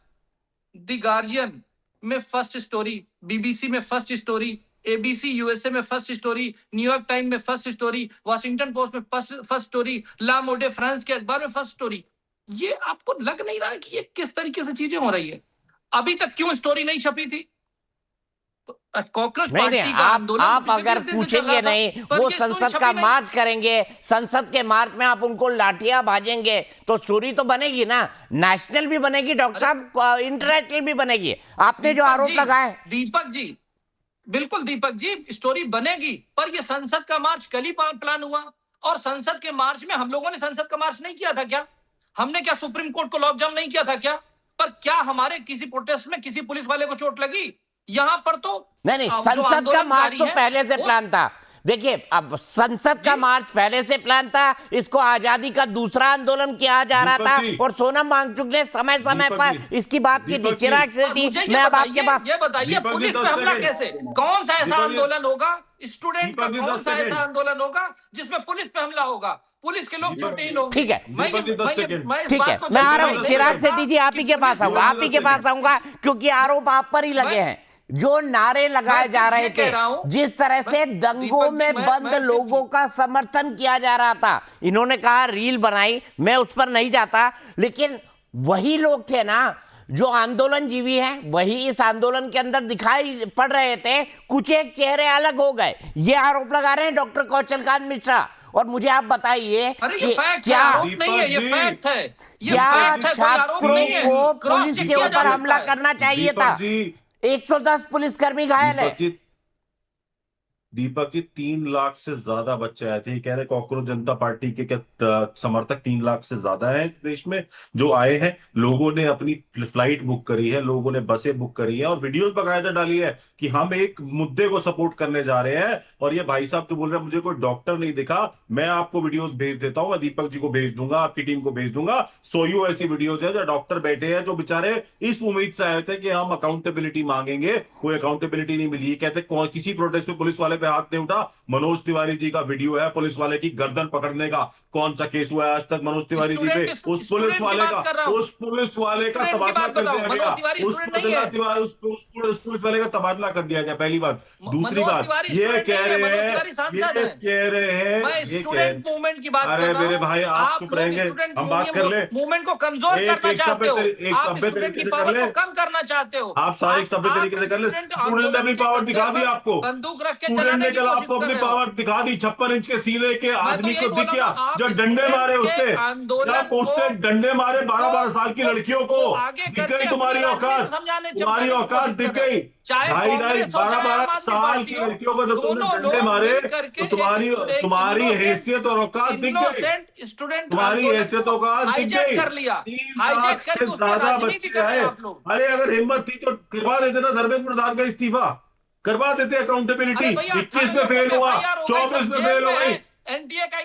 Speaker 4: द गार्जियन में फर्स्ट स्टोरी, बीबीसी में फर्स्ट स्टोरी, एबीसी यूएसए में फर्स्ट स्टोरी, न्यूयॉर्क टाइम में फर्स्ट स्टोरी, वॉशिंगटन पोस्ट में फर्स्ट स्टोरी, ला मोडे फ्रांस के अखबार में फर्स्ट स्टोरी। ये आपको लग नहीं रहा है कि ये किस तरीके से चीजें हो रही है? अभी तक क्यों स्टोरी नहीं छपी थी? कॉकरोच पार्टी का आंदोलन
Speaker 1: आप अगर पूछेंगे नहीं, वो संसद का मार्च करेंगे, संसद के मार्च में आप उनको लाठियां भाजेंगे तो स्टोरी तो बनेगी ना, नेशनल भी बनेगी डॉक्टर साहब, इंटरनेशनल भी बनेगी। आपने जो आरोप लगाए
Speaker 4: दीपक जी, बिल्कुल दीपक जी, स्टोरी बनेगी, पर ये संसद का मार्च कल ही प्लान हुआ। और संसद के मार्च में हम लोगों ने संसद का मार्च नहीं किया था क्या? हमने क्या सुप्रीम कोर्ट को लॉकडाउन नहीं किया था क्या? पर क्या हमारे किसी प्रोटेस्ट में किसी पुलिस वाले को चोट लगी? यहां पर तो
Speaker 1: नहीं, संसद का मार्च तो पहले से प्लान था। देखिए, अब संसद का मार्च पहले से प्लान था, इसको आजादी का दूसरा आंदोलन किया जा रहा था, और सोनम वांगचुक ने समय समय पर इसकी बात की थी। चिराग शेट्टी, मैं अब आपके पास,
Speaker 4: ये बताइए, पुलिस पे हमला कैसे? कौन सा ऐसा आंदोलन होगा स्टूडेंट का, कौन सा ऐसा आंदोलन होगा जिसमें पुलिस पे हमला होगा? पुलिस के लोग छोटे ही लोग।
Speaker 1: ठीक है,
Speaker 4: ठीक
Speaker 1: है, मैं आ रहा हूँ चिराग शेट्टी जी, आप ही के पास आऊंगा, आप ही के पास आऊंगा, क्योंकि आरोप आप पर ही लगे हैं। जो नारे लगाए जा रहे थे, जिस तरह से दंगों में बंद लोगों का समर्थन किया जा रहा था, इन्होंने कहा रील बनाई, मैं उस पर नहीं जाता, लेकिन वही लोग थे ना जो आंदोलन जीवी हैं, वही इस आंदोलन के अंदर दिखाई पड़ रहे थे। कुछ एक चेहरे अलग हो गए, ये आरोप लगा रहे हैं डॉक्टर कौशलकांत मिश्रा। और मुझे आप बताइए,
Speaker 4: क्या आरोप नहीं है, ये फैक्ट है।
Speaker 1: क्या छात्रों को पुलिस के ऊपर हमला करना चाहिए था? 110 पुलिसकर्मी घायल है।
Speaker 6: दीपक जी, 3 लाख से ज्यादा बच्चे आए थे। कह रहे कॉकरोच जनता पार्टी के समर्थक 3 लाख से ज्यादा है इस देश में जो आए हैं। लोगों ने अपनी फ्लाइट बुक करी है, लोगों ने बसें बुक करी है, और वीडियोस बकायदा डाली है कि हम एक मुद्दे को सपोर्ट करने जा रहे हैं। और ये भाई साहब जो बोल रहे हैं मुझे कोई डॉक्टर नहीं दिखा, मैं आपको वीडियोस भेज देता हूं, मैं दीपक जी को भेज दूंगा, आपकी टीम को भेज दूंगा। सोयो ऐसी वीडियोज है जो डॉक्टर बैठे हैं, जो बेचारे इस उम्मीद से आए थे कि हम अकाउंटेबिलिटी मांगेंगे, कोई अकाउंटेबिलिटी नहीं मिली। कहते किसी प्रोटेस्ट में पुलिस वाले पे हाथ नहीं उठा। मनोज तिवारी जी का वीडियो है पुलिस वाले की गर्दन पकड़ने का, कौन सा केस हुआ है आज तक मनोज तिवारी जी पे? उस पुलिस वाले का तबादला कर दिया गया, उस पुलिस वाले का तबादला कर दिया गया, पहली बात। दूसरी बात, ये कह रहे हैं
Speaker 4: स्टूडेंट मूवमेंट की बात कर
Speaker 6: अरे
Speaker 4: रहा हूं।
Speaker 6: मेरे भाई आप चुप रहेंगे, हम बात कर ले।
Speaker 4: मूवमेंट को कमजोर करना चाहते हो,
Speaker 6: एक
Speaker 4: आप
Speaker 6: सभ्य
Speaker 4: स्टूडेंट की
Speaker 6: तरीके से
Speaker 4: पावर
Speaker 6: कर ले,
Speaker 4: को कम करना चाहते हो।
Speaker 6: आप सारे एक सभ्य तरीके से कर ले। स्टूडेंट ने अपनी पावर दिखा दी आपको,
Speaker 4: बंदूक रख के
Speaker 6: स्टूडेंट
Speaker 4: चलाने
Speaker 6: ने
Speaker 4: की
Speaker 6: कल
Speaker 4: कोशिश
Speaker 6: आपको
Speaker 4: कर
Speaker 6: अपनी
Speaker 4: रहे हो।
Speaker 6: पावर दिखा दी। 56 इंच के सीने के आदमी
Speaker 4: यही
Speaker 6: को दिख
Speaker 4: बोल
Speaker 6: गया,
Speaker 4: रहा हूं,
Speaker 6: जो
Speaker 4: आप
Speaker 6: डंडे मारे
Speaker 4: स्टूडेंट
Speaker 6: उसने,
Speaker 4: के आंदोलन
Speaker 6: क्या उसने
Speaker 4: को-
Speaker 6: डंडे मारे 12-12 साल की लड़कियों को,
Speaker 4: आगे
Speaker 6: दिख
Speaker 4: करके
Speaker 6: गई तुम्हारी
Speaker 4: अपनी
Speaker 6: औकात,
Speaker 4: राजनीति समझाने
Speaker 6: तुम्हारी
Speaker 4: चमकाने की
Speaker 6: औकात
Speaker 4: कोशिश
Speaker 6: दिख
Speaker 4: कर रहे हो।
Speaker 6: गई।
Speaker 4: चाहे
Speaker 6: 2.5
Speaker 4: कांग्रेस हो, चाहे
Speaker 6: 12-12
Speaker 4: आम आदमी
Speaker 6: साल
Speaker 4: पार्टी
Speaker 6: की
Speaker 4: हो,
Speaker 6: लड़कियों को जब तुमने
Speaker 4: दोनों
Speaker 6: डंडे
Speaker 4: लोग
Speaker 6: मारे
Speaker 4: मिल करके
Speaker 6: तो तुम्हारी हैसियत और औकात दिख गई,
Speaker 4: इनोसेंट स्टूडेंट
Speaker 6: तुम्हारी हैसियत और औकात दिख
Speaker 4: हाईजैक
Speaker 6: गई।
Speaker 4: कर लिया,
Speaker 6: 3
Speaker 4: हाईजैक
Speaker 6: लाख
Speaker 4: करके
Speaker 6: से
Speaker 4: उस पर
Speaker 6: ज्यादा
Speaker 4: राजनीति
Speaker 6: बच्चे
Speaker 4: कर रहे
Speaker 6: आए।
Speaker 4: हैं आप लोग।
Speaker 6: अरे अगर हिम्मत थी तो करवा देते ना धर्मेंद्र प्रधान का इस्तीफा, करवा देते अकाउंटेबिलिटी।
Speaker 4: अरे भैया
Speaker 6: 21 में फेल हुआ, 24 में फेल हो गई,
Speaker 4: एनटीए का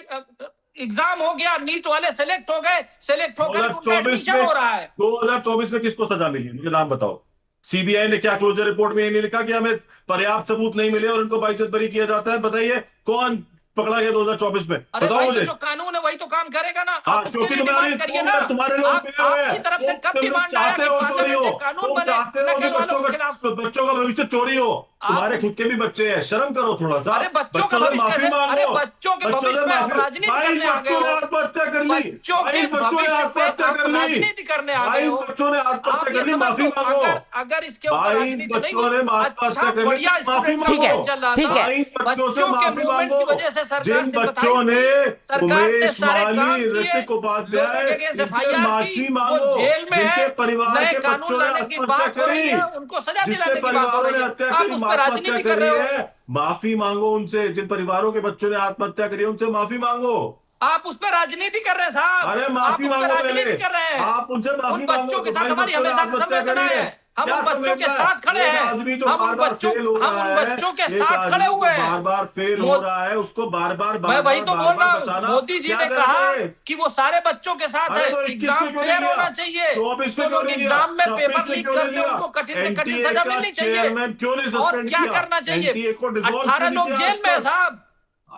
Speaker 4: एग्जाम हो गया, नीट वाले सेलेक्ट हो गए, सेलेक्ट होकर उनका
Speaker 6: 2024
Speaker 4: एडमिशन हो रहा है।
Speaker 6: 2024 में किसको सजा मिली, मुझे नाम बताओ। सीबीआई ने क्या क्लोजर रिपोर्ट में ये नहीं लिखा कि हमें पर्याप्त सबूत नहीं मिले और इनको बाइज्जत बरी किया जाता है? बताइए कौन पकड़ा गया 2024 में,
Speaker 4: अरे
Speaker 6: बताओ
Speaker 4: भाई,
Speaker 6: मुझे।
Speaker 4: तो जो कानून है वही तो काम करेगा ना।
Speaker 6: हाँ,
Speaker 4: आप उसके
Speaker 6: क्योंकि
Speaker 4: लिए डिमांड करिए ना।
Speaker 6: तुम्हारे लोग मिले हुए हैं।
Speaker 4: आपकी तरफ से कब
Speaker 6: तुम
Speaker 4: डिमांड आया
Speaker 6: चाहते
Speaker 4: कि
Speaker 6: हो चोरी
Speaker 4: पार्लियामेंट
Speaker 6: हो,
Speaker 4: में कानून
Speaker 6: तुम
Speaker 4: बने
Speaker 6: चाहते हो कि
Speaker 4: नकल वालों के खिलाफ?
Speaker 6: बच्चों का भविष्य चोरी हो। तुम्हारे खुद के भी बच्चे हैं, शर्म करो थोड़ा सा।
Speaker 4: अरे बच्चों का
Speaker 6: से
Speaker 4: भविष्य
Speaker 6: माफी
Speaker 4: कैसे?
Speaker 6: मांगो,
Speaker 4: अरे बच्चों के
Speaker 6: बच्चों से
Speaker 4: भविष्य में आप
Speaker 6: माफी-
Speaker 4: राजनीति
Speaker 6: 22
Speaker 4: करने आ गए
Speaker 6: बच्चों ने
Speaker 4: हो।
Speaker 6: आत्महत्या कर ली,
Speaker 4: बच्चों के
Speaker 6: 22 बच्चों ने
Speaker 4: भविष्य पे
Speaker 6: आत्महत्या
Speaker 4: आप
Speaker 6: कर ली,
Speaker 4: राजनीति करने आ गए
Speaker 6: 22
Speaker 4: हो।
Speaker 6: बच्चों ने
Speaker 4: आप
Speaker 6: आत्महत्या
Speaker 4: ये
Speaker 6: कर ली,
Speaker 4: समझ
Speaker 6: माफी
Speaker 4: लो,
Speaker 6: मांगो।
Speaker 4: अगर इसके ऊपर
Speaker 6: 22
Speaker 4: राजनीति नहीं
Speaker 6: बच्चों ने
Speaker 4: हुई,
Speaker 6: आत्महत्या
Speaker 4: अच्छा
Speaker 6: कर ली,
Speaker 4: बढ़िया
Speaker 6: माफी
Speaker 4: स्टूडेंट
Speaker 6: मांगो।
Speaker 1: ठीक है,
Speaker 4: चल रहा
Speaker 1: ठीक
Speaker 4: था।
Speaker 1: है।
Speaker 6: 22 बच्चों से
Speaker 4: बच्चों के
Speaker 6: माफी
Speaker 4: मूवमेंट
Speaker 6: मांगो।
Speaker 4: की वजह से सरकार
Speaker 6: जिन
Speaker 4: से
Speaker 6: बच्चों ने
Speaker 4: सरकार ने
Speaker 6: उमेश
Speaker 4: सारे काम
Speaker 6: माली,
Speaker 4: किए,
Speaker 6: ऋतिक उपाध्याय,
Speaker 4: लोगों के अगेंस्ट
Speaker 6: इनसे
Speaker 4: FIR
Speaker 6: माफी
Speaker 4: की, वो
Speaker 6: मांगो।
Speaker 4: जेल में
Speaker 6: जिनके
Speaker 4: है,
Speaker 6: परिवार
Speaker 4: नए
Speaker 6: के
Speaker 4: कानून
Speaker 6: बच्चों ने
Speaker 4: लाने की
Speaker 6: आत्महत्या
Speaker 4: बात हो रही
Speaker 6: करी,
Speaker 4: है, उनको सजा
Speaker 6: जिसके
Speaker 4: दिलाने की बात हो
Speaker 6: परिवारों
Speaker 4: रही
Speaker 6: ने
Speaker 4: है।
Speaker 6: हत्या
Speaker 4: आप
Speaker 6: करी,
Speaker 4: उस पर
Speaker 6: आत्महत्या
Speaker 4: राजनीति
Speaker 6: कर
Speaker 4: कर
Speaker 6: रही
Speaker 4: रहे हो।
Speaker 6: है, माफी मांगो उनसे। जिन परिवारों के बच्चों ने आत्महत्या करी है उनसे माफी मांगो।
Speaker 4: आप उस पर राजनीति कर रहे हैं साहब।
Speaker 6: अरे
Speaker 4: आप
Speaker 6: माफी
Speaker 4: उस पर
Speaker 6: मांगो
Speaker 4: राजनीति
Speaker 6: पहले,
Speaker 4: कर रहे हैं।
Speaker 6: आप उनसे माफी
Speaker 4: उन
Speaker 6: मांगो।
Speaker 4: बच्चों के साथ
Speaker 6: 22
Speaker 4: हमारी
Speaker 6: बच्चों ने
Speaker 4: हमेशा से
Speaker 6: आत्महत्या
Speaker 4: संवेदना
Speaker 6: करी
Speaker 4: है। हम
Speaker 6: क्या
Speaker 4: उन बच्चों के
Speaker 6: संवेदना है?
Speaker 4: साथ खड़े
Speaker 6: एक
Speaker 4: हैं।
Speaker 6: आदमी जो
Speaker 4: हम उन
Speaker 6: बार-बार
Speaker 4: बच्चों
Speaker 6: फेल हो
Speaker 4: हम
Speaker 6: रहा
Speaker 4: उन
Speaker 6: है,
Speaker 4: बच्चों के
Speaker 6: एक
Speaker 4: साथ
Speaker 6: आदमी
Speaker 4: खड़े
Speaker 6: जो
Speaker 4: हुए हैं।
Speaker 6: बार-बार फेल हो रहा है उसको बार-बार
Speaker 4: मैं वही तो बोल रहा हूँ,
Speaker 6: बचाना
Speaker 4: मोदी जी
Speaker 6: क्या
Speaker 4: ने
Speaker 6: करते
Speaker 4: कहा
Speaker 6: हैं?
Speaker 4: कि वो सारे बच्चों के साथ
Speaker 6: अरे
Speaker 4: है,
Speaker 6: तो 21
Speaker 4: एग्जाम
Speaker 6: में क्यों
Speaker 4: फेयर
Speaker 6: नहीं
Speaker 4: होना
Speaker 6: लिया?
Speaker 4: चाहिए।
Speaker 6: 24 में
Speaker 4: जो
Speaker 6: क्यों
Speaker 4: लोग
Speaker 6: नहीं लिया?
Speaker 4: एग्जाम में
Speaker 6: 26
Speaker 4: पेपर
Speaker 6: में
Speaker 4: लीक
Speaker 6: क्यों नहीं
Speaker 4: करते हैं
Speaker 6: लिया?
Speaker 4: उनको कठिन से कठिन
Speaker 6: NTA
Speaker 4: सजा
Speaker 6: का
Speaker 4: मिलनी चाहिए।
Speaker 6: चेयरमैन क्यों नहीं
Speaker 4: और
Speaker 6: सस्पेंड
Speaker 4: क्या
Speaker 6: किया?
Speaker 4: करना चाहिए?
Speaker 6: NTA को डिसॉल्व
Speaker 4: 18
Speaker 6: क्यों नहीं
Speaker 4: लोग
Speaker 6: किया
Speaker 4: जेल
Speaker 6: आज
Speaker 4: में है
Speaker 6: तक?
Speaker 4: साहब।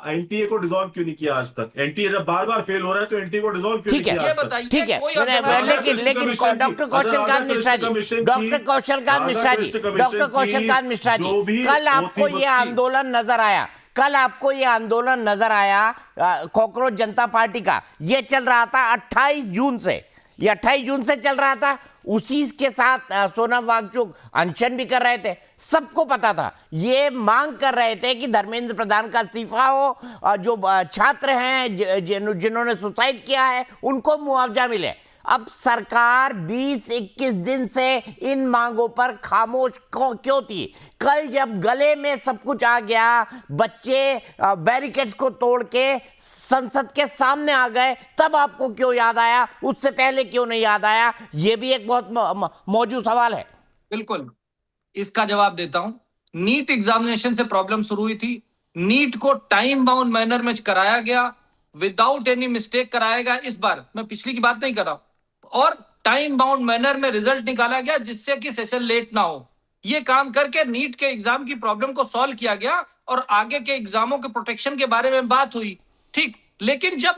Speaker 6: एनटीए को डिसॉल्व क्यों नहीं किया आज तक? एनटीए जब बार-बार फेल हो रहा है तो एनटीए को डिसॉल्व क्यों नहीं
Speaker 1: ठीक है,
Speaker 6: किया
Speaker 4: ये
Speaker 6: आज तक?
Speaker 4: बताइए
Speaker 1: ठीक है।
Speaker 4: कोई
Speaker 1: मैंने-
Speaker 4: और
Speaker 1: लेकिन लेकिन doctor Kaushalkant Mishra ji, doctor Kaushalkant Mishra ji, doctor Kaushalkant Mishra ji, कल आपको ये आंदोलन नजर आया, कल आपको ये आंदोलन नजर आया कॉकरोच जनता पार्टी का, ये चल रहा था 28 जून से, ये 28 जून से चल रहा था। उसी के साथ सोनम वांगचुक अनशन भी कर रहे थे, सबको पता था। ये मांग कर रहे थे कि धर्मेंद्र प्रधान का इस्तीफा हो, जो छात्र हैं जिन्होंने सुसाइड किया है उनको मुआवजा मिले। अब सरकार 20-21 दिन से इन मांगों पर खामोश क्यों थी? कल जब गले में सब कुछ आ गया, बच्चे बैरिकेड्स को तोड़ के संसद के सामने आ गए, तब आपको क्यों याद आया? उससे पहले क्यों नहीं याद आया? ये भी एक बहुत मौजूद सवाल है।
Speaker 4: बिल्कुल, इसका जवाब देता हूं। नीट एग्जामिनेशन से प्रॉब्लम शुरू हुई थी। नीट को टाइम बाउंड मैनर में कराया गया, विदाउट एनी मिस्टेक कराया गया। इस बार मैं पिछली की बात नहीं कर रहा हूं। और टाइम बाउंड मैनर में रिजल्ट निकाला गया जिससे कि सेशन लेट ना हो। ये काम करके नीट के एग्जाम की प्रॉब्लम को सॉल्व किया गया और आगे के एग्जामों के प्रोटेक्शन के बारे में बात हुई, ठीक। लेकिन जब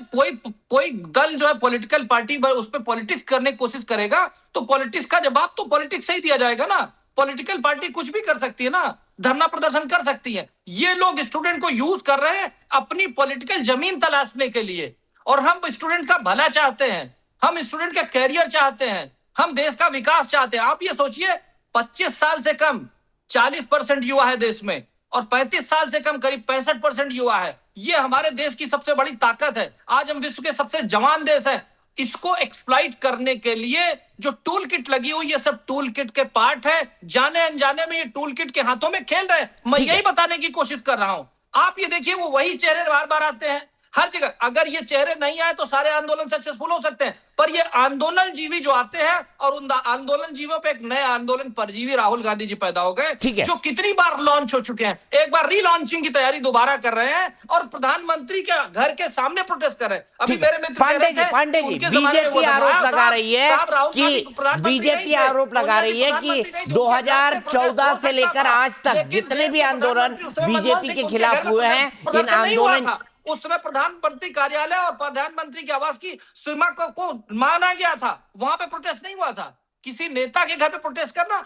Speaker 4: कोई दल जो है पॉलिटिकल पार्टी उस पर पॉलिटिक्स करने की कोशिश करेगा तो पॉलिटिक्स का जवाब तो पॉलिटिक्स से ही दिया जाएगा ना। पॉलिटिकल पार्टी कुछ भी कर सकती है ना, धरना प्रदर्शन कर सकती है। ये लोग स्टूडेंट को यूज कर रहे हैं अपनी पॉलिटिकल जमीन तलाशने के लिए। और हम स्टूडेंट का भला चाहते हैं, हम स्टूडेंट का कैरियर चाहते हैं, हम देश का विकास चाहते हैं। आप ये सोचिए, 25 साल से कम 40% युवा है देश में और 35 साल से कम करीब 65% युवा है। ये हमारे देश की सबसे बड़ी ताकत है। आज हम विश्व के सबसे जवान देश है। इसको एक्सप्लॉइट करने के लिए जो टूल किट लगी हुई, ये सब टूल किट के पार्ट है। जाने अनजाने में ये टूल किट के हाथों में खेल रहे हैं। मैं यही बताने की कोशिश कर रहा हूं। आप ये देखिए, वो वही चेहरे बार बार आते हैं। हर जगह अगर ये चेहरे नहीं आए तो सारे आंदोलन सक्सेसफुल हो सकते हैं, पर ये आंदोलन जीवी जो आते हैं और उन आंदोलन जीवों पे एक नए आंदोलन परजीवी राहुल गांधी जी पैदा हो गए,
Speaker 1: ठीक है।
Speaker 4: जो कितनी बार लॉन्च हो चुके हैं, एक बार रीलॉन्चिंग की तैयारी दोबारा कर रहे हैं और प्रधानमंत्री के घर के सामने प्रोटेस्ट कर रहे हैं। अभी
Speaker 1: ठीक है।
Speaker 4: मेरे मित्र कह रहे थे,
Speaker 1: पांडे जी
Speaker 4: उनके जमाने में
Speaker 1: बीजेपी
Speaker 4: वो
Speaker 1: आरोप
Speaker 4: साहब,
Speaker 1: लगा रही है
Speaker 4: साहब राहुल गांधी
Speaker 1: कि
Speaker 4: प्रधानमंत्री नहीं
Speaker 1: बीजेपी
Speaker 4: थे,
Speaker 1: आरोप लगा
Speaker 4: सोनिया
Speaker 1: रही
Speaker 4: जी
Speaker 1: है
Speaker 4: प्रधानमंत्री
Speaker 1: कि
Speaker 4: नहीं थे, उनके घर पे प्रोटेस्ट
Speaker 1: 2014
Speaker 4: हो
Speaker 1: से
Speaker 4: सकता
Speaker 1: लेकर
Speaker 4: था।
Speaker 1: आज तक
Speaker 4: लेकिन
Speaker 1: जितने
Speaker 4: देश
Speaker 1: भी
Speaker 4: के
Speaker 1: आंदोलन
Speaker 4: प्रधानमंत्री उस समय
Speaker 1: बीजेपी
Speaker 4: मनमोहन
Speaker 1: के
Speaker 4: सिंह
Speaker 1: खिलाफ
Speaker 4: उनके घर
Speaker 1: हुए
Speaker 4: में
Speaker 1: हैं, इन
Speaker 4: प्रदर्शन नहीं हुआ
Speaker 1: आंदोलन
Speaker 4: था। उस समय प्रधानमंत्री कार्यालय और प्रधानमंत्री के आवास की सीमा को माना गया था, वहां पे प्रोटेस्ट नहीं हुआ था। किसी नेता के घर पे प्रोटेस्ट करना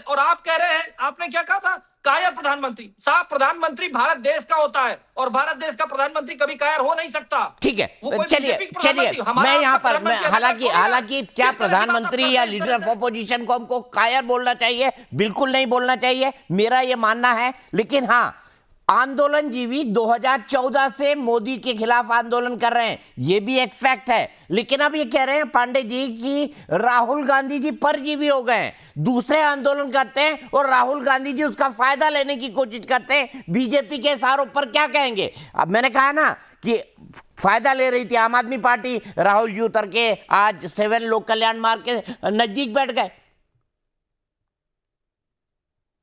Speaker 4: और आप कह रहे हैं, आपने क्या कहा था, कायर प्रधानमंत्री। साहब प्रधानमंत्री भारत देश का होता है और भारत देश का प्रधानमंत्री कभी कायर हो नहीं सकता।
Speaker 1: ठीक है,
Speaker 4: वो कोई
Speaker 1: चलिए
Speaker 4: बीजेपी का प्रधानमंत्री, हमारा
Speaker 1: मैं यहाँ
Speaker 4: आपका
Speaker 1: पर
Speaker 4: प्रधानमंत्री
Speaker 1: हालांकि क्या
Speaker 4: किस तरह की बात आप
Speaker 1: प्रधानमंत्री
Speaker 4: करते
Speaker 1: या
Speaker 4: हैं इस
Speaker 1: लीडर
Speaker 4: तरह
Speaker 1: ऑफ
Speaker 4: से?
Speaker 1: अपोजिशन को हमको कायर बोलना चाहिए? बिल्कुल नहीं बोलना चाहिए, मेरा ये मानना है। लेकिन हाँ, आंदोलन जीवी 2014 से मोदी के खिलाफ आंदोलन कर रहे हैं, ये भी एक फैक्ट है। लेकिन अब ये कह रहे हैं पांडे जी कि राहुल गांधी जी परजीवी हो गए हैं, दूसरे आंदोलन करते हैं और राहुल गांधी जी उसका फायदा लेने की कोशिश करते हैं। बीजेपी के इस आरोप पर क्या कहेंगे? अब मैंने कहा ना कि फायदा ले रही थी आम आदमी पार्टी, राहुल जी उतर के आज 7 लोक कल्याण मार्ग के नजदीक बैठ गए।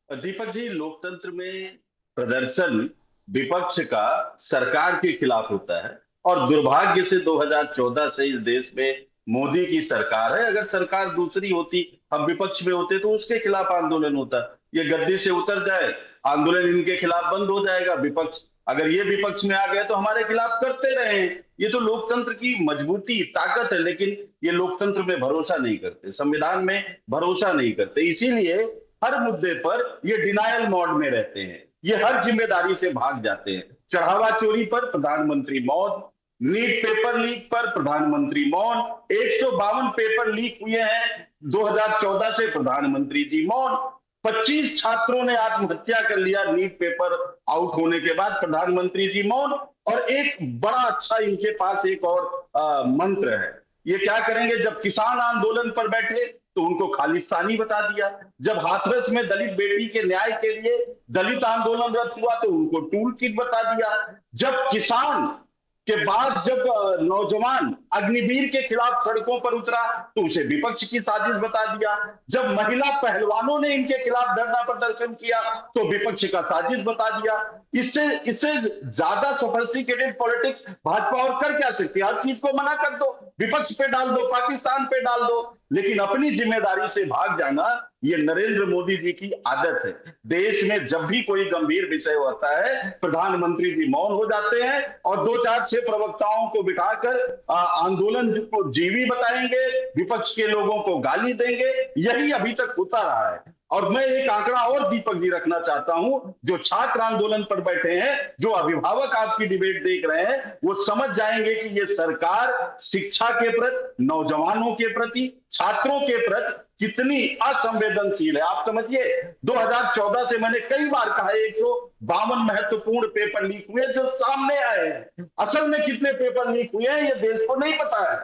Speaker 5: दीपक जी, लोकतंत्र में प्रदर्शन विपक्ष का सरकार के खिलाफ होता है और दुर्भाग्य से 2014 से इस देश में मोदी की सरकार है। अगर सरकार दूसरी होती, हम विपक्ष में होते, तो उसके खिलाफ आंदोलन होता। ये गद्दी से उतर जाए, आंदोलन इनके खिलाफ बंद हो जाएगा। विपक्ष अगर ये विपक्ष में आ गए तो हमारे खिलाफ करते रहे। ये तो लोकतंत्र की मजबूती, ताकत है। लेकिन ये लोकतंत्र में भरोसा नहीं करते, संविधान में भरोसा नहीं करते, इसीलिए हर मुद्दे पर ये डिनायल मोड में रहते हैं। ये हर जिम्मेदारी से भाग जाते हैं। चढ़ावा चोरी पर प्रधानमंत्री मौन, नीट पेपर लीक पर प्रधानमंत्री मौन, 152 पेपर लीक हुए हैं 2014 से, प्रधानमंत्री जी मौन। 25 छात्रों ने आत्महत्या कर लिया नीट पेपर आउट होने के बाद, प्रधानमंत्री जी मौन। और एक बड़ा अच्छा इनके पास एक और मंत्र है। ये क्या करेंगे? जब किसान आंदोलन पर बैठे तो उनको खालिस्तानी बता दिया, जब हाथरस में दलित बेटी के न्याय के लिए दलित आंदोलनरत हुआ तो उनको टूल किट बता दिया, जब किसान के बाद जब नौजवान अग्निवीर के खिलाफ सड़कों पर उतरा तो उसे विपक्ष की साजिश बता दिया, जब महिला पहलवानों ने इनके खिलाफ धरना प्रदर्शन किया तो विपक्ष का साजिश बता दिया। इससे ज्यादा सोफिस्टिकेटेड पॉलिटिक्स भाजपा और कर क्या सकती है? हर चीज को मना कर दो, विपक्ष पे डाल दो, पाकिस्तान पे डाल दो। लेकिन अपनी जिम्मेदारी से भाग जाना ये नरेंद्र मोदी जी की आदत है। देश में जब भी कोई गंभीर विषय होता है, प्रधानमंत्री जी मौन हो जाते हैं और 2-4-6 प्रवक्ताओं को बिठाकर आंदोलन को जीवी बताएंगे, विपक्ष के लोगों को गाली देंगे। यही अभी तक होता रहा है। और मैं एक आंकड़ा और दीपक जी रखना चाहता हूं, जो छात्र आंदोलन पर बैठे हैं, जो अभिभावक आपकी डिबेट देख रहे हैं, वो समझ जाएंगे कि ये सरकार शिक्षा के प्रति, नौजवानों के प्रति, छात्रों के प्रति कितनी असंवेदनशील है। आप समझिए, 2014 से मैंने कई बार कहा 152 महत्वपूर्ण पेपर लीक हुए जो सामने आए हैं। असल में कितने पेपर लीक हुए हैं ये देश को नहीं पता है।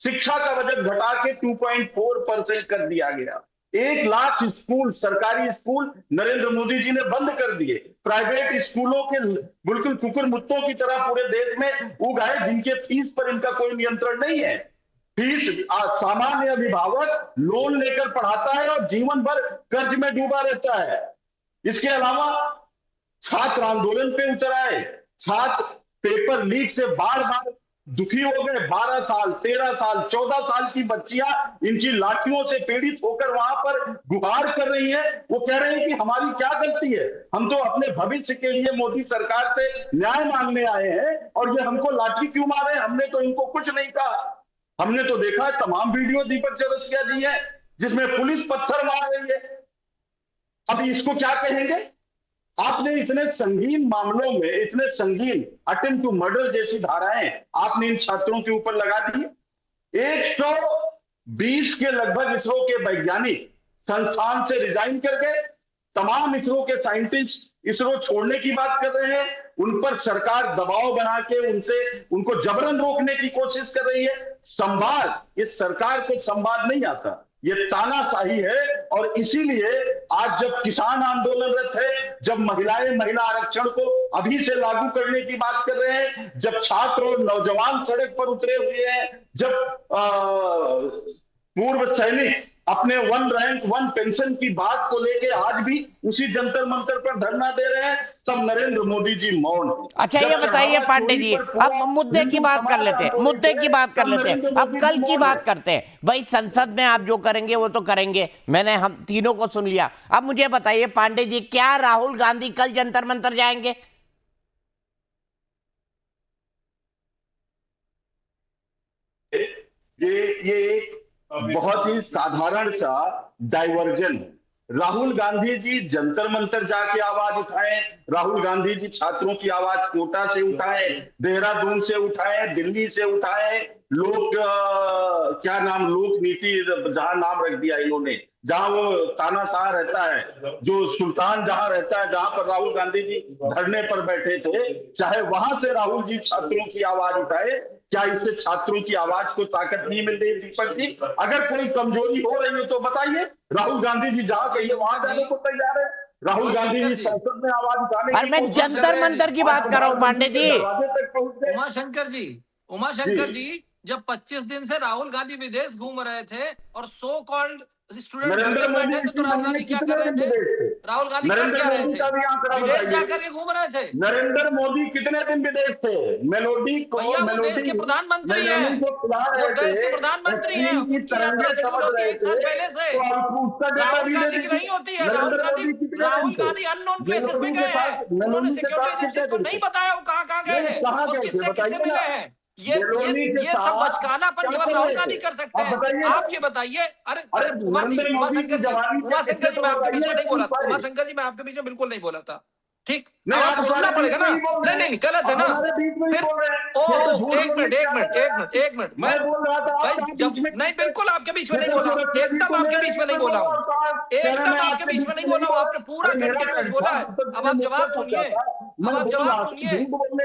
Speaker 5: शिक्षा का बजट घटा के 2.4% कर दिया गया। 1 लाख स्कूल, सरकारी स्कूल नरेंद्र मोदी जी ने बंद कर दिए। प्राइवेट स्कूलों के बिल्कुल कुकुर मुत्तों की तरह पूरे देश में उगाए, जिनके फीस पर इनका कोई नियंत्रण नहीं है। फीस सामान्य अभिभावक लोन लेकर पढ़ाता है और जीवन भर कर्ज में डूबा रहता है। इसके अलावा छात्र आंदोलन पे उतर आए, छात्र पेपर लीक से बार बार दुखी हो गए। 12 साल, 13 साल, 14 साल की बच्चियां इनकी लाठियों से पीड़ित होकर वहां पर गुहार कर रही हैं। वो कह रहे हैं कि हमारी क्या गलती है, हम तो अपने भविष्य के लिए मोदी सरकार से न्याय मांगने आए हैं और ये हमको लाठी क्यों मारे? हमने तो इनको कुछ नहीं कहा। हमने तो देखा है तमाम वीडियो दीपक चौरसिया जी है जिसमें पुलिस पत्थर मार रही है। अब इसको क्या कहेंगे? आपने इतने संगीन मामलों में, इतने संगीन अटेम्प्ट टू मर्डर जैसी धाराएं आपने इन छात्रों के ऊपर लगा दी। 120 के लगभग इसरो के वैज्ञानिक संस्थान से रिजाइन कर गए। तमाम इसरो के साइंटिस्ट इसरो छोड़ने की बात कर रहे हैं। उन पर सरकार दबाव बना के उनको जबरन रोकने की कोशिश कर रही है। संवाद, इस सरकार को संवाद नहीं आता, ये तानाशाही है। और इसीलिए आज जब किसान आंदोलनरत है, जब महिला आरक्षण को अभी से लागू करने की बात कर रहे हैं, जब छात्र और नौजवान सड़क पर उतरे हुए हैं, जब पूर्व सैनिक अपने 1 रैंक 1 पेंशन की बात को लेके आज भी उसी जंतर मंतर पर धरना दे रहे हैं, तब नरेंद्र मोदी जी मौन हैं।
Speaker 1: अच्छा, ये बताइए पांडे जी, अब मुद्दे की बात कर लेते हैं, मुद्दे की बात कर लेते हैं, अब कल की बात करते हैं। भाई संसद में आप जो करेंगे वो तो करेंगे, मैंने हम तीनों को सुन लिया। अब मुझे बताइए पांडे जी, क्या राहुल गांधी कल जंतर मंतर जाएंगे?
Speaker 5: ये बहुत ही साधारण सा डाइवर्जन है। राहुल गांधी जी जंतर मंतर जाके आवाज उठाएं, राहुल गांधी जी छात्रों की आवाज कोटा से उठाएं, देहरादून से उठाएं, दिल्ली से उठाएं, क्या नाम, लोक नीति जहां नाम रख दिया इन्होंने, जहां वो तानाशाह रहता है, जो सुल्तान जहां रहता है, जहां पर राहुल गांधी जी धरने पर बैठे थे, चाहे वहां से राहुल जी छात्रों की आवाज उठाए। क्या इससे छात्रों की आवाज को ताकत नहीं मिल रही दीपक जी? अगर कोई कमजोरी हो रही है तो बताइए। राहुल गांधी जी जहां कहिए वहां जाने को तैयार है। राहुल गांधी जी संसद में आवाज उठाने
Speaker 1: और मैं जंतर मंतर की बात कर रहा हूं पांडे जी।
Speaker 4: उमाशंकर जी, जब 25 दिन से राहुल गांधी विदेश घूम रहे थे और सो कॉल्ड स्टूडेंट घर में बैठे थे, तो राहुल गांधी क्या कर रहे थे? राहुल गांधी कर क्या रहे थे? विदेश जाकर के घूम रहे थे।
Speaker 5: नरेंद्र मोदी कितने दिन विदेश थे? मेलोडी को,
Speaker 4: भैया वो देश के प्रधानमंत्री हैं, वो देश के प्रधानमंत्री हैं, उनकी यात्रा शेड्यूल होती है 1 साल पहले से। राहुल गांधी की नहीं होती है। राहुल गांधी अननोन प्लेसेस में गए हैं, उन्होंने सिक्योरिटी एजेंसीज को नहीं बताया वो कहाँ गए हैं, वो किससे मिले हैं। ये सब बचकानापन केवल राहुल गांधी कर सकते हैं। आप ये बताइए। अरे उमाशंकर जी, मैं आपके बीच में नहीं बोला था। उमाशंकर जी, मैं आपके बीच में बिल्कुल नहीं बोला था। ठीक, आपको सुनना पड़ेगा ना। नहीं, गलत है ना। फिर एक मिनट मैं भाई, जब नहीं, बिल्कुल आपके बीच में नहीं बोला, एकदम आपके बीच में नहीं बोला हूँ, एकदम आपके बीच में नहीं बोला हूँ। आपने पूरा कंटिन्यूअस बोला है। अब आप जवाब सुनिए,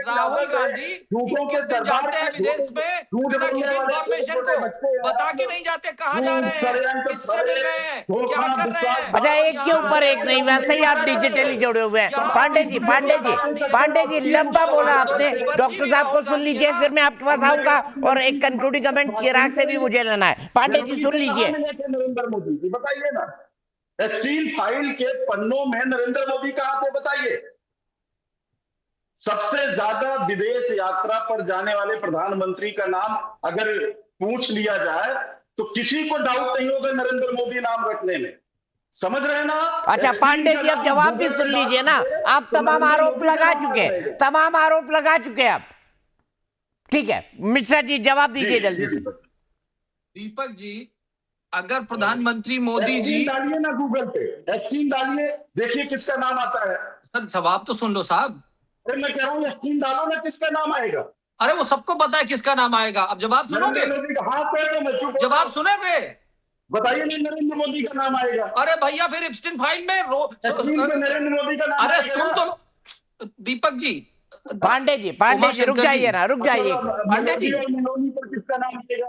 Speaker 4: राहुल गांधी 21 दिन जाते हैं विदेश में बिना किसी इंफॉर्मेशन को, बता के नहीं जाते कहाँ जा रहे हैं, किससे मिल रहे हैं, क्या कर रहे हैं।
Speaker 1: अच्छा, एक के ऊपर एक नहीं, वैसे ही आप डिजिटली जुड़े हुए हैं। पांडे जी लंबा बोला आपने। डॉक्टर साहब को सुन लीजिए, फिर मैं आपके पास आऊंगा और एक कंक्लूडिंग कमेंट चिराग से भी मुझे लेना है। पांडे जी सुन लीजिए।
Speaker 5: नरेंद्र मोदी जी बताइए ना, एक्सचेंज फाइल के पन्नों में नरेंद्र मोदी कहां थे बताइए? सबसे ज्यादा विदेश यात्रा पर जाने वाले प्रधानमंत्री का नाम अगर पूछ लिया जाए तो किसी को डाउट नहीं होगा नरेंद्र मोदी नाम रखने में। समझ रहे हैं ना?
Speaker 1: अच्छा पांडे जी, अब जवाब भी सुन लीजिए ना। आप तमाम आरोप लगा चुके आप। ठीक है मिश्रा जी, जवाब दीजिए जल्दी से।
Speaker 4: दीपक जी, अगर प्रधानमंत्री मोदी जी,
Speaker 5: डालिए ना गूगल पे, एक्सचेंज डालिए, देखिए किसका नाम आता है।
Speaker 4: सर जवाब तो सुन लो साहब।
Speaker 5: अरे मैं कह रहा हूँ एक्सचेंज डालो ना, किसका नाम आएगा?
Speaker 4: अरे वो सबको पता है किसका नाम आएगा। अब जवाब सुनोगे?
Speaker 5: हाँ तो मैं चुप।
Speaker 4: जवाब सुनोगे?
Speaker 5: बताइए ना, नरेंद्र मोदी का नाम आएगा।
Speaker 4: अरे भैया, फिर एप्स्टीन फाइल में
Speaker 5: नरेंद्र मोदी का नाम।
Speaker 4: अरे सुन तो दीपक जी,
Speaker 1: पांडे जी रुक जाइए ना, रुक जाइए।
Speaker 4: पांडे जी,
Speaker 5: पर किसका नाम आएगा?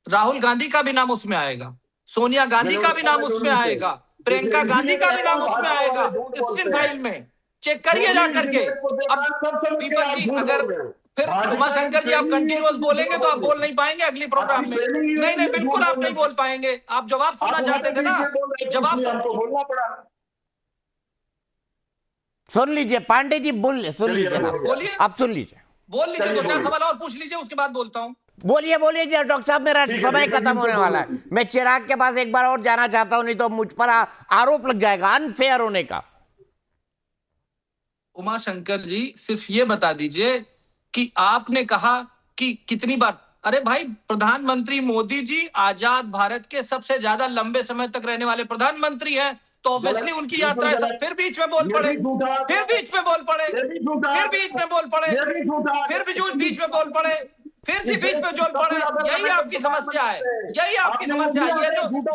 Speaker 4: राहुल गांधी का भी नाम उसमें आएगा, सोनिया गांधी का भी नाम उसमें आएगा, प्रियंका गांधी का भी नाम उसमें आएगा एप्स्टीन फाइल में। चेक करिए जा करके। अब दीपक जी, अगर फिर उमाशंकर जी आप कंटिन्यूअस बोलेंगे तो आप बोल नहीं पाएंगे अगली प्रोग्राम में। नहीं, बिल्कुल आप नहीं बोल पाएंगे। आप जवाब सुनना चाहते थे ना, जवाब
Speaker 5: बोलना पड़ा।
Speaker 1: सुन लीजिए पांडे जी, सुन लीजिए ना,
Speaker 4: बोलिए,
Speaker 1: आप सुन लीजिए,
Speaker 4: बोल लीजिए, 2-4 सवाल और पूछ लीजिए, उसके बाद बोलता हूँ।
Speaker 1: बोलिए डॉक्टर साहब, मेरा समय खत्म होने वाला है। मैं चिराग के पास एक बार और जाना चाहता हूं, नहीं तो मुझ पर आरोप लग जाएगा अनफेयर होने का।
Speaker 4: उमाशंकर जी, सिर्फ ये बता दीजिए कि आपने कहा कि कितनी बार। अरे भाई, प्रधानमंत्री मोदी जी आजाद भारत के सबसे ज्यादा लंबे समय तक रहने वाले प्रधानमंत्री हैं, तो ऑब्वियसली उनकी यात्रा है। फिर बीच में बोल पड़े, फिर बीच में बोल पड़े,
Speaker 7: फिर से बीच में जोड़ पड़े, यही आपकी समस्या है, यही आपकी समस्या है।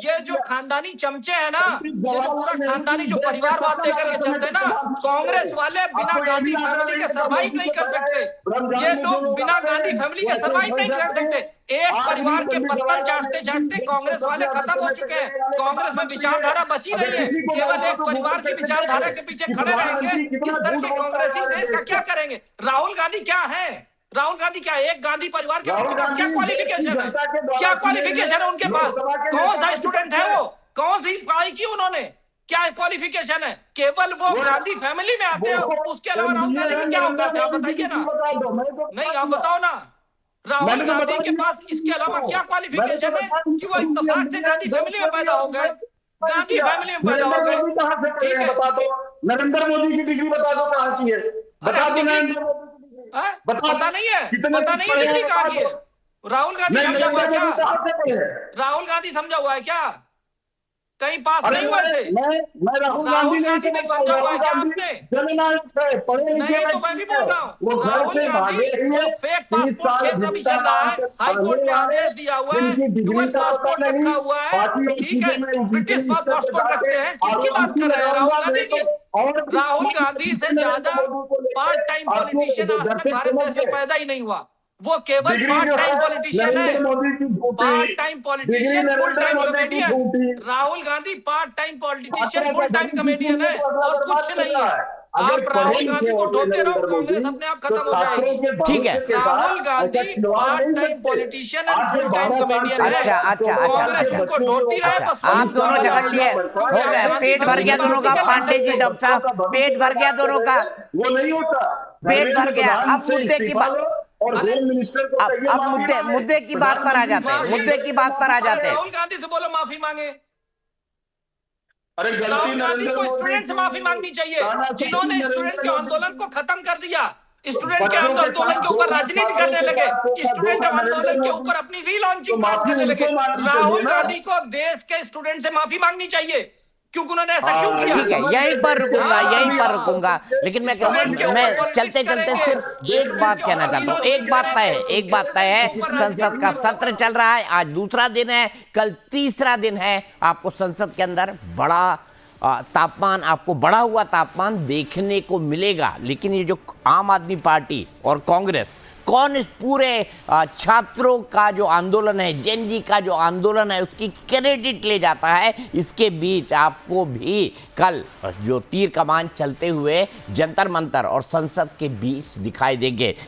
Speaker 7: ये जो खानदानी चमचे हैं ना, ये जो पूरा खानदानी जो परिवारवाद लेकर के चलते हैं ना, कांग्रेस वाले बिना गांधी फैमिली के सरवाइव नहीं कर सकते। ये लोग बिना गांधी फैमिली के सरवाइव नहीं कर सकते। एक परिवार के पत्तल चाटते चाटते कांग्रेस वाले खत्म हो चुके हैं। कांग्रेस में विचारधारा बची नहीं है, केवल एक परिवार की विचारधारा के पीछे खड़े रहेंगे। किस तरह के कांग्रेसी देश का क्या करेंगे? राहुल गांधी क्या है? राहुल गांधी क्या है? एक गांधी परिवार के पास क्या क्वालिफिकेशन है? क्या क्वालिफिकेशन है उनके पास? कौन सा स्टूडेंट है वो? कौन सी पढ़ाई की उन्होंने? क्या क्वालिफिकेशन है? केवल वो गांधी फैमिली में आते हैं, उसके अलावा राहुल गांधी की क्या औकात है? आप बताइए ना। नहीं, आप बताओ ना, राहुल गांधी के पास इसके अलावा क्या क्वालिफिकेशन है कि वो इत्तेफाक से गांधी फैमिली में पैदा हो गए? गांधी फैमिली में पैदा हो गए, ठीक है।
Speaker 5: बता दो, नरेंद्र मोदी की डिग्री बता दो कहाँ की है? बता दो नरेंद्र मोदी की डिग्री।
Speaker 7: पता नहीं है, पता नहीं है डिग्री कहाँ की है। राहुल गांधी समझा हुआ है क्या? राहुल गांधी समझा हुआ है क्या? कहीं पास नहीं हुए थे?
Speaker 5: मैं राहुल गांधी
Speaker 7: नहीं समझा हुआ है क्या आपने? नहीं, तो मैं भी बोल रहा हूँ, राहुल गांधी जो फेक पासपोर्ट खेल का भी चल रहा है, हाईकोर्ट ने आदेश दिया हुआ है, डुअल पासपोर्ट रखा हुआ है, ठीक है, ब्रिटिश पासपोर्ट रखते हैं। किसकी बात कर रहे हैं? राहुल गांधी की। राहुल गांधी से ज्यादा पार्ट टाइम पॉलिटिशियन आज तक भारत देश में पैदा ही नहीं हुआ। वो केवल पार्ट टाइम पॉलिटिशियन है, part time politician, full time comedian. Rahul Gandhi part time politician, full time comedian है और कुछ नहीं है। आप राहुल गांधी को ढोते रहो, कांग्रेस अपने आप खत्म हो जाएगी।
Speaker 1: ठीक है।
Speaker 7: Rahul Gandhi part time politician and full time comedian है।
Speaker 1: अच्छा,
Speaker 7: कांग्रेस उनको ढोती रहे बस।
Speaker 1: आप दोनों झगड़ लिए, हो गया, पेट भर गया दोनों का। पांडे जी, डॉक्टर साहब, पेट भर गया दोनों का,
Speaker 5: वो नहीं होता,
Speaker 1: पेट भर गया। अब मुद्दे की बात,
Speaker 5: और होम मिनिस्टर को
Speaker 1: अब मुद्दे की बात पर आ जाते हैं, मुद्दे की बात पर आ जाते हैं।
Speaker 7: राहुल गांधी से बोलो माफी मांगे।
Speaker 5: अरे गलती
Speaker 7: राहुल गांधी
Speaker 5: नरेंद्र
Speaker 7: को
Speaker 5: मोदी
Speaker 7: स्टूडेंट से माफी मांगनी चाहिए, जिन्होंने स्टूडेंट के आंदोलन को खत्म कर दिया। स्टूडेंट के
Speaker 5: बच्चों के
Speaker 7: आंदोलन के ऊपर
Speaker 5: साथ
Speaker 7: राजनीति करने लगे, स्टूडेंट आंदोलन के ऊपर अपनी रीलॉन्चिंग करने लगे। राहुल गांधी को देश के स्टूडेंट से माफी मांगनी चाहिए, क्योंकि उन्होंने ऐसा क्यों किया?
Speaker 1: ठीक है, यहीं पर रुकूंगा, लेकिन मैं चलते चलते सिर्फ एक बात कहना चाहता हूँ। एक बात तय है, संसद का सत्र चल रहा है, आज दूसरा दिन है, कल तीसरा दिन है। आपको संसद के अंदर बड़ा तापमान, आपको बढ़ा हुआ तापमान देखने को मिलेगा। लेकिन ये जो आम आदमी पार्टी और कांग्रेस, कौन इस पूरे छात्रों का जो आंदोलन है, जेन जी का जो आंदोलन है, उसकी क्रेडिट ले जाता है? इसके बीच आपको भी कल जो तीर कमान चलते हुए जंतर मंतर और संसद के बीच दिखाई देंगे।